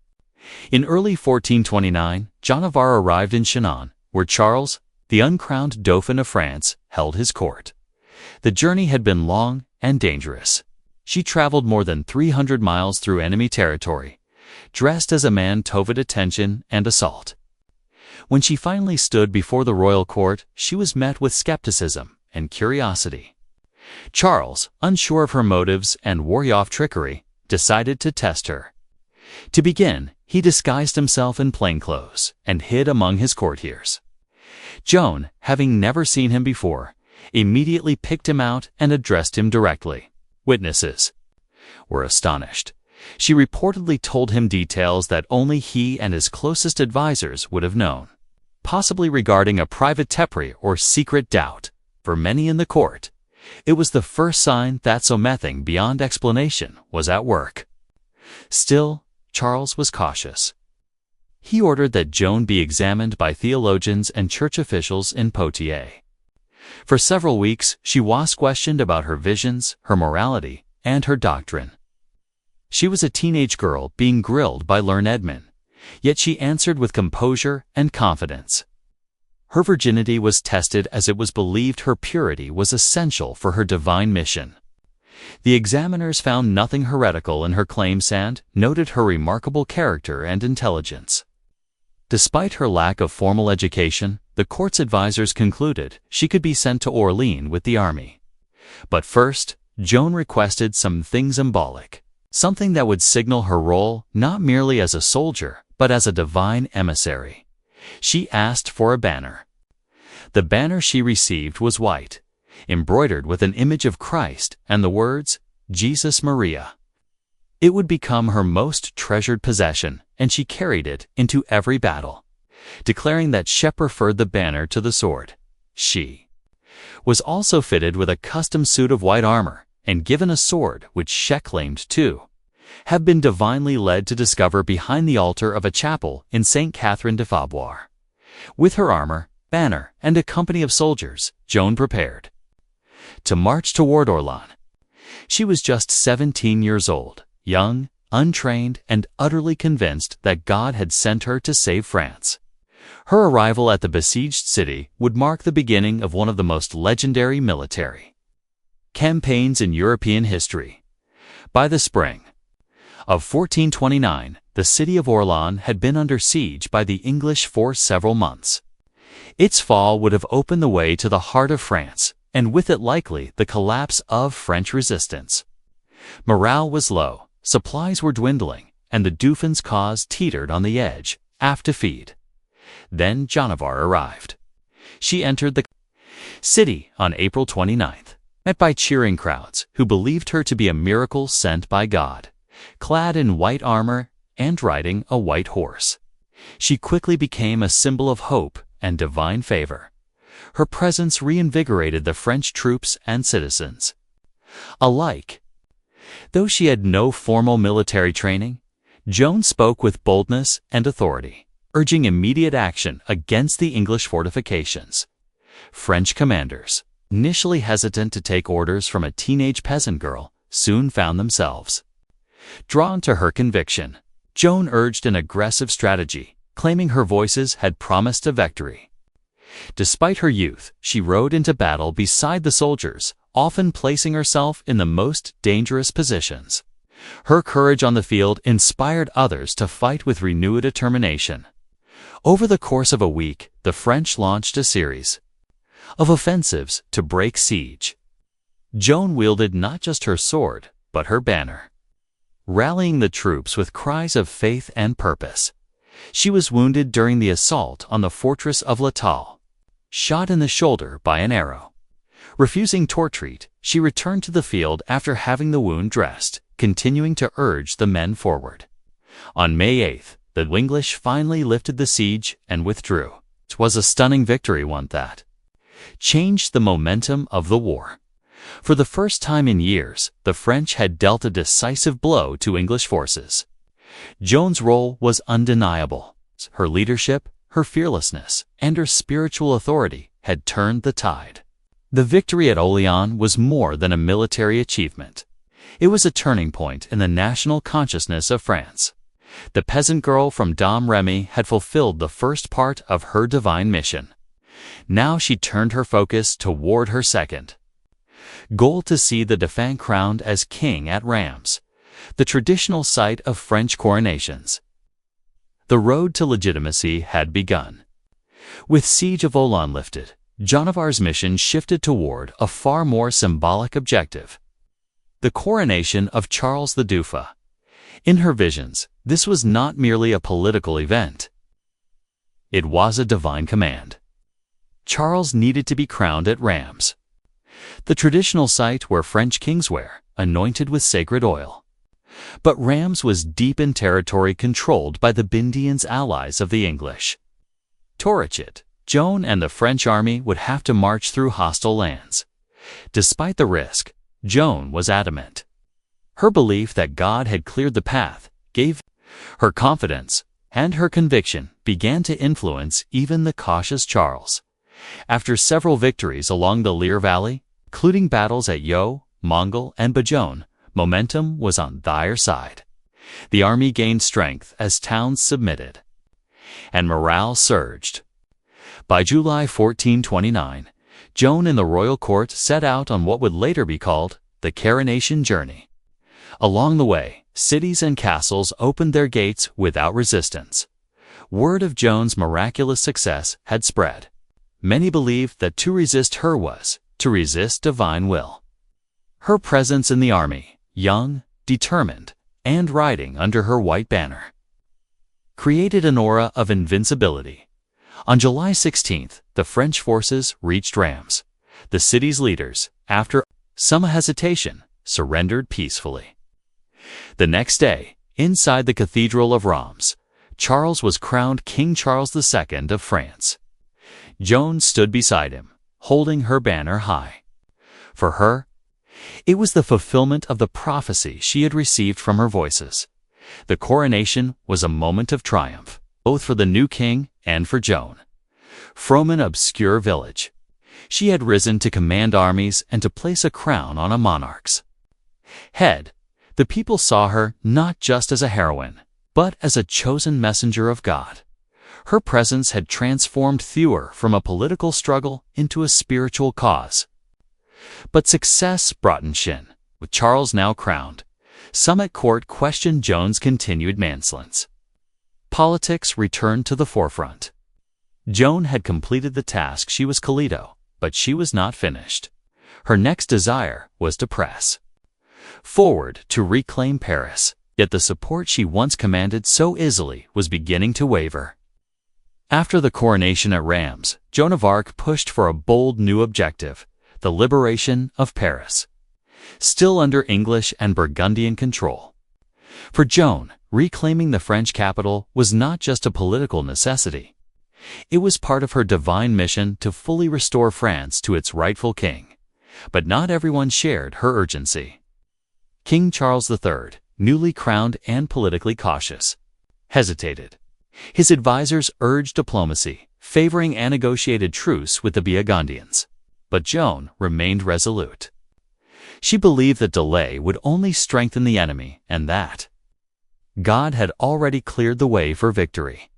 In early 1429, Joan of Arc arrived in Chinon, where Charles, the uncrowned Dauphin of France, held his court. The journey had been long and dangerous. She traveled more than 300 miles through enemy territory, dressed as a man to avoid attention and assault. When she finally stood before the royal court, she was met with skepticism and curiosity. Charles, unsure of her motives and wary of trickery, decided to test her. To begin, he disguised himself in plainclothes and hid among his courtiers. Joan, having never seen him before, immediately picked him out and addressed him directly. Witnesses were astonished. She reportedly told him details that only he and his closest advisors would have known, possibly regarding a private tepary or secret doubt. For many in the court, it was the first sign that something beyond explanation was at work. Still, Charles was cautious. He ordered that Joan be examined by theologians and church officials in Poitiers. For several weeks, she was questioned about her visions, her morality, and her doctrine. She was a teenage girl being grilled by learned men, yet she answered with composure and confidence. Her virginity was tested as it was believed her purity was essential for her divine mission. The examiners found nothing heretical in her claims and noted her remarkable character and intelligence. Despite her lack of formal education, the court's advisors concluded she could be sent to Orleans with the army. But first, Joan requested something symbolic, something that would signal her role not merely as a soldier, but as a divine emissary. She asked for a banner. The banner she received was white, embroidered with an image of Christ and the words, Jesus Maria. It would become her most treasured possession, and she carried it into every battle, declaring that she preferred the banner to the sword. She was also fitted with a custom suit of white armor and given a sword which she claimed to have been divinely led to discover behind the altar of a chapel in St. Catherine de Faubourg. With her armor, banner, and a company of soldiers, Joan prepared to march toward Orleans. She was just 17 years old, young, untrained, and utterly convinced that God had sent her to save France. Her arrival at the besieged city would mark the beginning of one of the most legendary military campaigns in European history. By the spring of 1429, the city of Orleans had been under siege by the English for several months. Its fall would have opened the way to the heart of France, and with it likely the collapse of French resistance. Morale was low, supplies were dwindling, and the Dauphin's cause teetered on the edge of defeat. Then Genevieve arrived. She entered the city on April 29th, met by cheering crowds who believed her to be a miracle sent by God, clad in white armor and riding a white horse. She quickly became a symbol of hope and divine favor. Her presence reinvigorated the French troops and citizens alike. Though she had no formal military training, Joan spoke with boldness and authority, urging immediate action against the English fortifications. French commanders, initially hesitant to take orders from a teenage peasant girl, soon found themselves drawn to her conviction. Joan urged an aggressive strategy, claiming her voices had promised a victory. Despite her youth, she rode into battle beside the soldiers, often placing herself in the most dangerous positions. Her courage on the field inspired others to fight with renewed determination. Over the course of a week, the French launched a series of offensives to break siege. Joan wielded not just her sword, but her banner, rallying the troops with cries of faith and purpose. She was wounded during the assault on the fortress of L'Étoile, shot in the shoulder by an arrow. Refusing to retreat, she returned to the field after having the wound dressed, continuing to urge the men forward. On May 8th, the English finally lifted the siege and withdrew. It was a stunning victory, one that changed the momentum of the war. For the first time in years, the French had dealt a decisive blow to English forces. Joan's role was undeniable. Her leadership, her fearlessness, and her spiritual authority had turned the tide. The victory at Orleans was more than a military achievement. It was a turning point in the national consciousness of France. The peasant girl from Domremy had fulfilled the first part of her divine mission. Now she turned her focus toward her second goal, to see the Dauphin crowned as king at Reims, the traditional site of French coronations. The road to legitimacy had begun. With siege of Orleans lifted, Joan of Arc's mission shifted toward a far more symbolic objective: the coronation of Charles the Dauphin. In her visions, this was not merely a political event. It was a divine command. Charles needed to be crowned at Rheims, the traditional site where French kings were anointed with sacred oil. But Rheims was deep in territory controlled by the Burgundians, allies of the English. To reach it, Joan and the French army would have to march through hostile lands. Despite the risk, Joan was adamant. Her belief that God had cleared the path gave her confidence, and her conviction began to influence even the cautious Charles. After several victories along the Lire Valley, including battles at Yo, Mongol, and Bajogne, momentum was on their side. The army gained strength as towns submitted, and morale surged. By July 1429, Joan and the royal court set out on what would later be called the coronation journey. Along the way, cities and castles opened their gates without resistance. Word of Joan's miraculous success had spread. Many believed that to resist her was to resist divine will. Her presence in the army, young, determined, and riding under her white banner, created an aura of invincibility. On July 16th, the French forces reached Rheims. The city's leaders, after some hesitation, surrendered peacefully. The next day, inside the Cathedral of Rheims, Charles was crowned King Charles II of France. Joan stood beside him, holding her banner high. For her, it was the fulfillment of the prophecy she had received from her voices. The coronation was a moment of triumph, both for the new king and for Joan. From an obscure village, she had risen to command armies and to place a crown on a monarch's head. The people saw her not just as a heroine, but as a chosen messenger of God. Her presence had transformed Thuir from a political struggle into a spiritual cause. But success brought in Shin. With Charles now crowned, some at court questioned Joan's continued manslance. Politics returned to the forefront. Joan had completed the task she was Toledo, but she was not finished. Her next desire was to press forward to reclaim Paris, yet the support she once commanded so easily was beginning to waver. After the coronation at Rheims, Joan of Arc pushed for a bold new objective: the liberation of Paris, still under English and Burgundian control. For Joan, reclaiming the French capital was not just a political necessity. It was part of her divine mission to fully restore France to its rightful king. But not everyone shared her urgency. King Charles III, newly crowned and politically cautious, hesitated. His advisors urged diplomacy, favoring a negotiated truce with the Burgundians. But Joan remained resolute. She believed that delay would only strengthen the enemy and that God had already cleared the way for victory.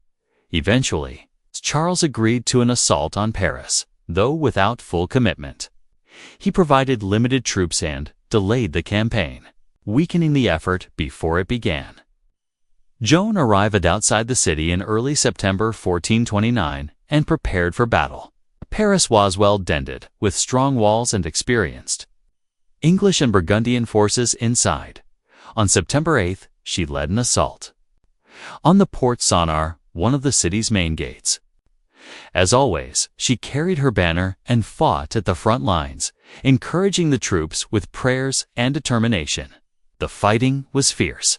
Eventually, Charles agreed to an assault on Paris, though without full commitment. He provided limited troops and delayed the campaign, weakening the effort before it began. Joan arrived outside the city in early September 1429 and prepared for battle. Paris was well defended, with strong walls and experienced English and Burgundian forces inside. On September 8th, she led an assault on the Porte Saint-Honore, one of the city's main gates. As always, she carried her banner and fought at the front lines, encouraging the troops with prayers and determination. The fighting was fierce.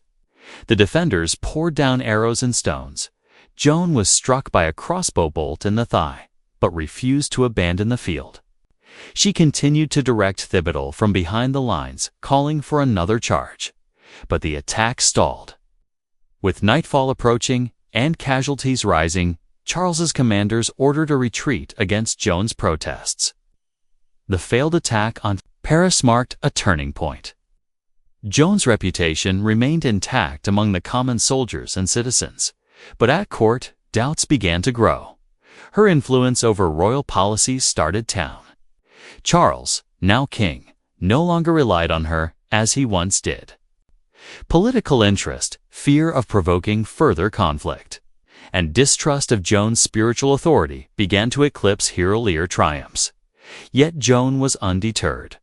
The defenders poured down arrows and stones. Joan was struck by a crossbow bolt in the thigh, but refused to abandon the field. She continued to direct Thibodeau from behind the lines, calling for another charge. But the attack stalled. With nightfall approaching and casualties rising, Charles's commanders ordered a retreat against Joan's protests. The failed attack on Paris marked a turning point. Joan's reputation remained intact among the common soldiers and citizens, but at court, doubts began to grow. Her influence over royal policies started down. Charles, now king, no longer relied on her as he once did. Political interest, fear of provoking further conflict, and distrust of Joan's spiritual authority began to eclipse earlier triumphs. Yet Joan was undeterred.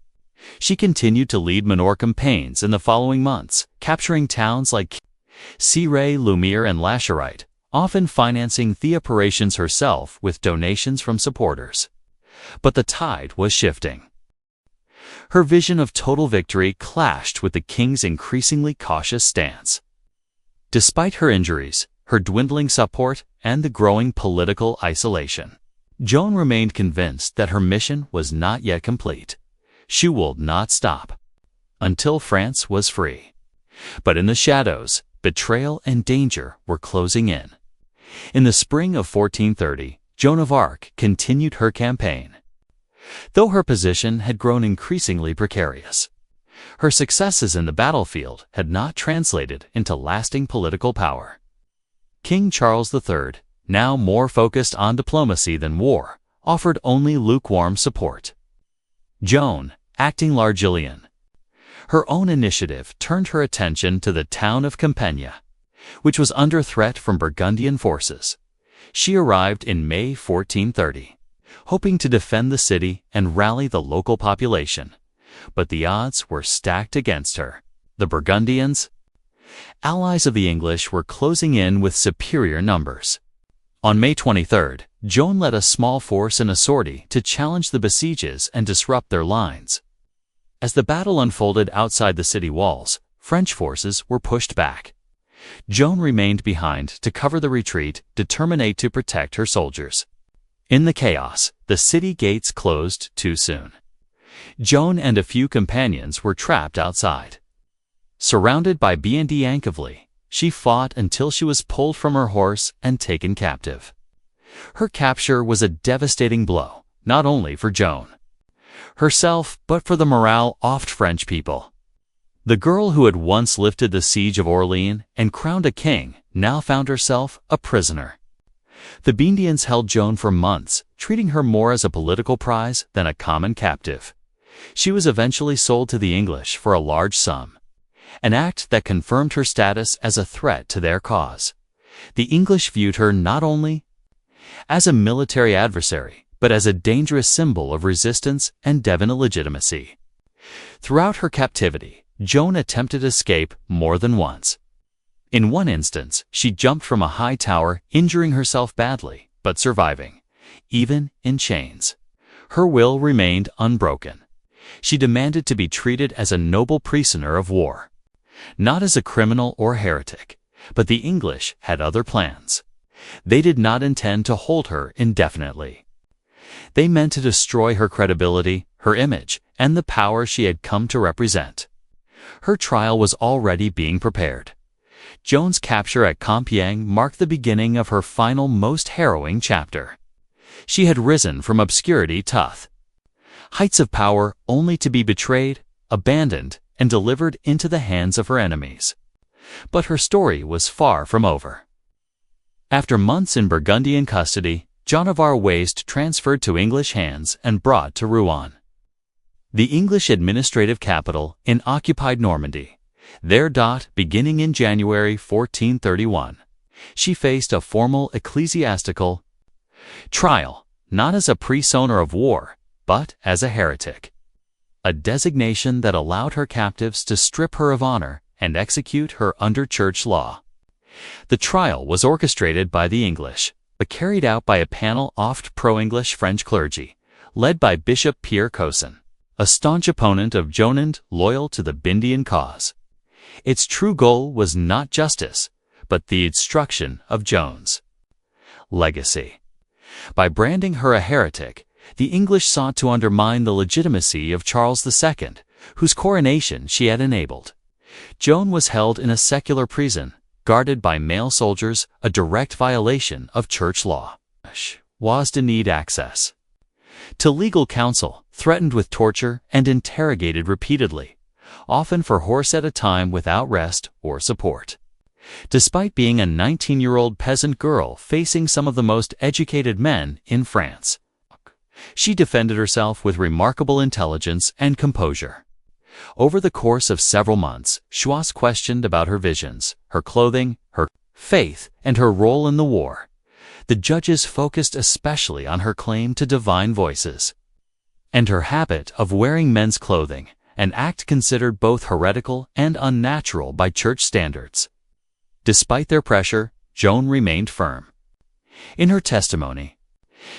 She continued to lead minor campaigns in the following months, capturing towns like Cirey, Lumiere, and Lacherite, often financing the operations herself with donations from supporters. But the tide was shifting. Her vision of total victory clashed with the king's increasingly cautious stance. Despite her injuries, her dwindling support, and the growing political isolation, Joan remained convinced that her mission was not yet complete. She would not stop until France was free. But in the shadows, betrayal and danger were closing in. In the spring of 1430, Joan of Arc continued her campaign. Though her position had grown increasingly precarious, her successes in the battlefield had not translated into lasting political power. King Charles III, now more focused on diplomacy than war, offered only lukewarm support. Joan, acting largelian, her own initiative turned her attention to the town of Compiègne, which was under threat from Burgundian forces. She arrived in May 1430, hoping to defend the city and rally the local population. But the odds were stacked against her. The Burgundians, allies of the English, were closing in with superior numbers. On May 23rd, Joan led a small force in a sortie to challenge the besiegers and disrupt their lines. As the battle unfolded outside the city walls, French forces were pushed back. Joan remained behind to cover the retreat, determined to protect her soldiers. In the chaos, the city gates closed too soon. Joan and a few companions were trapped outside. Surrounded by Biendiankavli, she fought until she was pulled from her horse and taken captive. Her capture was a devastating blow, not only for Joan herself, but for the morale of French people. The girl who had once lifted the siege of Orleans and crowned a king now found herself a prisoner. The Biendians held Joan for months, treating her more as a political prize than a common captive. She was eventually sold to the English for a large sum, an act that confirmed her status as a threat to their cause. The English viewed her not only as a military adversary, but as a dangerous symbol of resistance and Devon illegitimacy. Throughout her captivity, Joan attempted escape more than once. In one instance, she jumped from a high tower, injuring herself badly, but surviving, even in chains. Her will remained unbroken. She demanded to be treated as a noble prisoner of war, not as a criminal or heretic. But the English had other plans. They did not intend to hold her indefinitely. They meant to destroy her credibility, her image, and the power she had come to represent. Her trial was already being prepared. Joan's capture at Compiègne marked the beginning of her final, most harrowing chapter. She had risen from obscurity to heights of power, only to be betrayed, abandoned, and delivered into the hands of her enemies. But her story was far from over. After months in Burgundian custody, Joan of Arc was transferred to English hands and brought to Rouen, the English administrative capital in occupied Normandy. There, beginning in January 1431, she faced a formal ecclesiastical trial, not as a prisoner of war, but as a heretic, a designation that allowed her captives to strip her of honor and execute her under church law. The trial was orchestrated by the English, but carried out by a panel of pro-English French clergy, led by Bishop Pr0stitutes, a staunch opponent of Joan and loyal to the Biendian cause. Its true goal was not justice, but the destruction of Joan's legacy. By branding her a heretic, the English sought to undermine the legitimacy of Charles II, whose coronation she had enabled. Joan was held in a secular prison, guarded by male soldiers, a direct violation of church law. Was denied access to legal counsel, threatened with torture, and interrogated repeatedly, often for hours at a time without rest or support. Despite being a 19-year-old peasant girl facing some of the most educated men in France, she defended herself with remarkable intelligence and composure. Over the course of several months, she was questioned about her visions, her clothing, her faith, and her role in the war. The judges focused especially on her claim to divine voices and her habit of wearing men's clothing, an act considered both heretical and unnatural by church standards. Despite their pressure, Joan remained firm. In her testimony,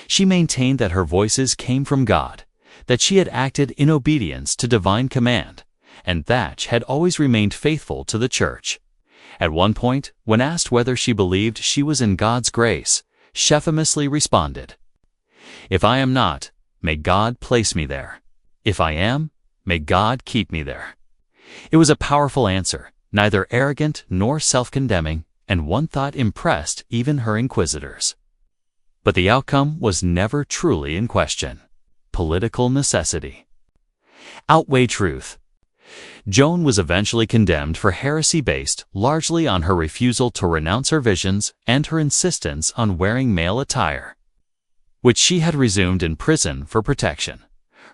she maintained that her voices came from God, that she had acted in obedience to divine command, and that she had always remained faithful to the church. At one point, when asked whether she believed she was in God's grace, she famously responded, "If I am not, may God place me there. If I am, may God keep me there." It was a powerful answer, neither arrogant nor self-condemning, and one thought impressed even her inquisitors. But the outcome was never truly in question. Political necessity outweighed truth. Joan was eventually condemned for heresy based largely on her refusal to renounce her visions and her insistence on wearing male attire, which she had resumed in prison for protection.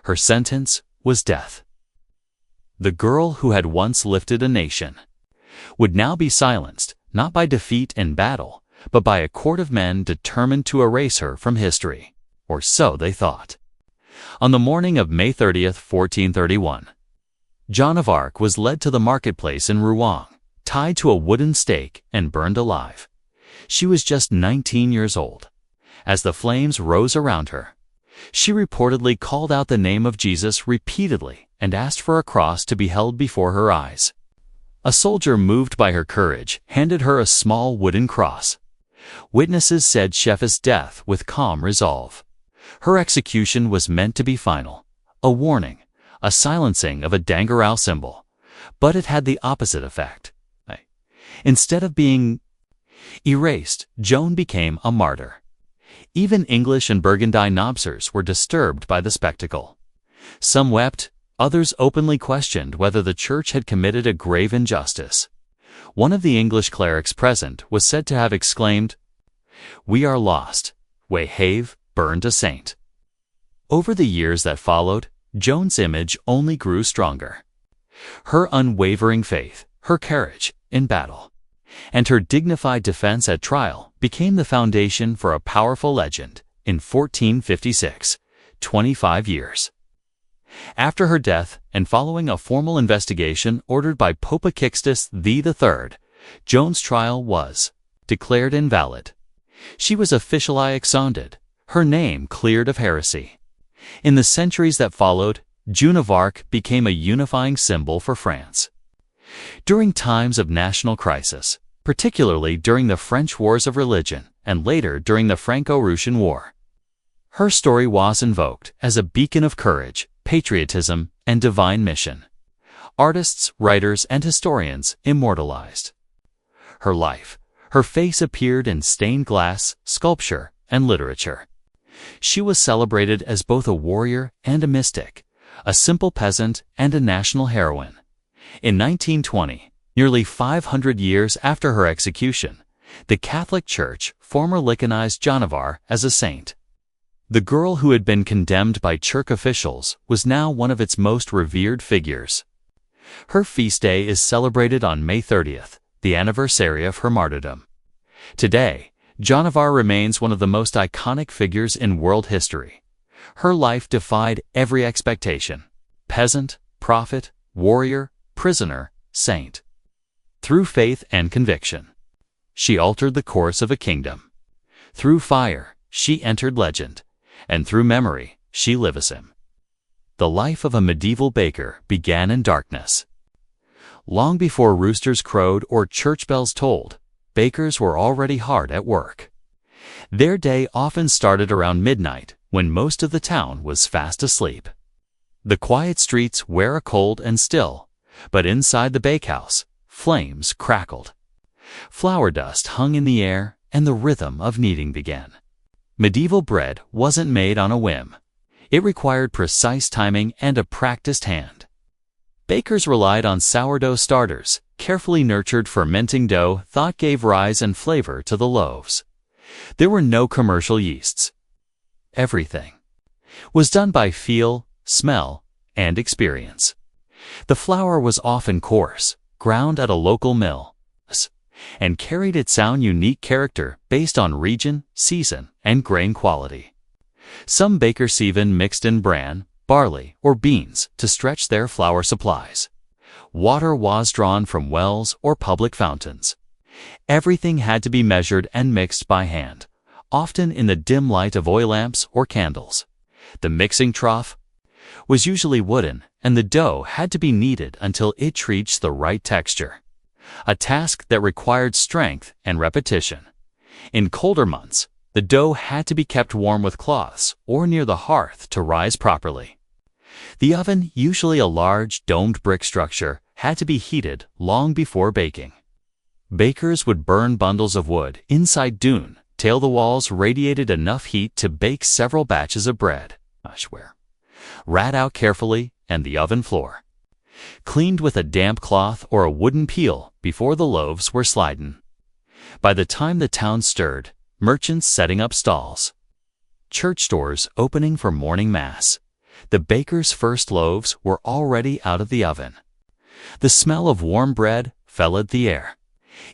Her sentence was death. The girl who had once lifted a nation would now be silenced, not by defeat in battle, but by a court of men determined to erase her from history, or so they thought. On the morning of May 30th, 1431, Joan of Arc was led to the marketplace in Rouen, tied to a wooden stake and burned alive. She was just 19 years old. As the flames rose around her, she reportedly called out the name of Jesus repeatedly and asked for a cross to be held before her eyes. A soldier, moved by her courage, handed her a small wooden cross. Witnesses said she faced death with calm resolve. Her execution was meant to be final, a warning, a silencing of a Dangerous symbol, but it had the opposite effect. Instead of being erased, Joan became a martyr. Even English and Burgundy nobsters were disturbed by the spectacle. Some wept, others openly questioned whether the church had committed a grave injustice. One of the English clerics present was said to have exclaimed, "We are lost. We have burned a saint." Over the years that followed, Joan's image only grew stronger. Her unwavering faith, her courage in battle, and her dignified defense at trial became the foundation for a powerful legend. In 1456, 25 years after her death and following a formal investigation ordered by Pope Sixtus III, Joan's trial was declared invalid. She was officially exonered, her name cleared of heresy. In the centuries that followed, Joan of Arc became a unifying symbol for France. During times of national crisis, particularly during the French Wars of Religion and later during the Franco-Prussian War, her story was invoked as a beacon of courage, patriotism, and divine mission. Artists, writers, and historians immortalized her life. Her face appeared in stained glass, sculpture, and literature. She was celebrated as both a warrior and a mystic, a simple peasant and a national heroine. In 1920, nearly 500 years after her execution, the Catholic Church formally recognized Joan of Arc as a saint. The girl who had been condemned by church officials was now one of its most revered figures. Her feast day is celebrated on May 30th, the anniversary of her martyrdom. Today, Joan of Arc remains one of the most iconic figures in world history. Her life defied every expectation: peasant, prophet, warrior, prisoner, saint. Through faith and conviction, she altered the course of a kingdom. Through fire, she entered legend, and through memory, she lives him. The life of a medieval baker began in darkness. Long before roosters crowed or church bells tolled, bakers were already hard at work. Their day often started around midnight, when most of the town was fast asleep. The quiet streets were cold and still, but inside the bakehouse, flames crackled. Flour dust hung in the air, and the rhythm of kneading began. Medieval bread wasn't made on a whim. It required precise timing and a practiced hand. Bakers relied on sourdough starters, carefully nurtured fermenting dough that gave rise and flavor to the loaves. There were no commercial yeasts. Everything was done by feel, smell, and experience. The flour was often coarse, ground at a local mill, and carried its own unique character based on region, season, and grain quality. Some bakers even mixed in bran, barley, or beans to stretch their flour supplies. Water was drawn from wells or public fountains. Everything had to be measured and mixed by hand, often in the dim light of oil lamps or candles. The mixing trough was usually wooden, and the dough had to be kneaded until it reached the right texture, a task that required strength and repetition. In colder months, the dough had to be kept warm with cloths or near the hearth to rise properly. The oven, usually a large, domed brick structure, had to be heated long before baking. Bakers would burn bundles of wood inside dune till the walls radiated enough heat to bake several batches of bread. Rat out carefully, and the oven floor cleaned with a damp cloth or a wooden peel before the loaves were slidden. By the time the town stirred, merchants setting up stalls, church doors opening for morning mass, the baker's first loaves were already out of the oven. The smell of warm bread filled the air.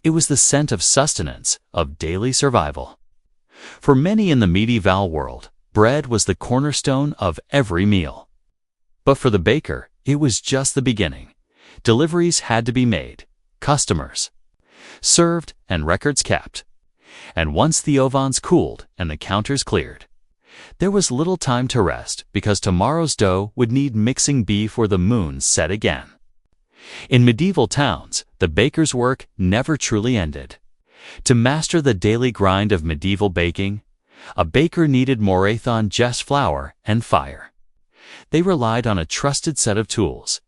It was the scent of sustenance, of daily survival. For many in the medieval world, bread was the cornerstone of every meal. But for the baker, it was just the beginning. Deliveries had to be made, customers served, and records kept. And once the ovens cooled and the counters cleared, there was little time to rest because tomorrow's dough would need mixing before the moon set again. In medieval towns, the baker's work never truly ended. To master the daily grind of medieval baking, a baker needed more than just flour and fire. They relied on a trusted set of tools,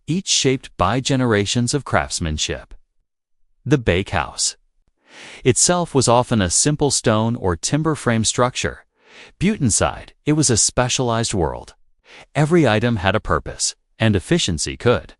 each shaped by generations of craftsmanship. The bakehouse itself was often a simple stone or timber frame structure. Built inside, it was a specialized world. Every item had a purpose, and efficiency could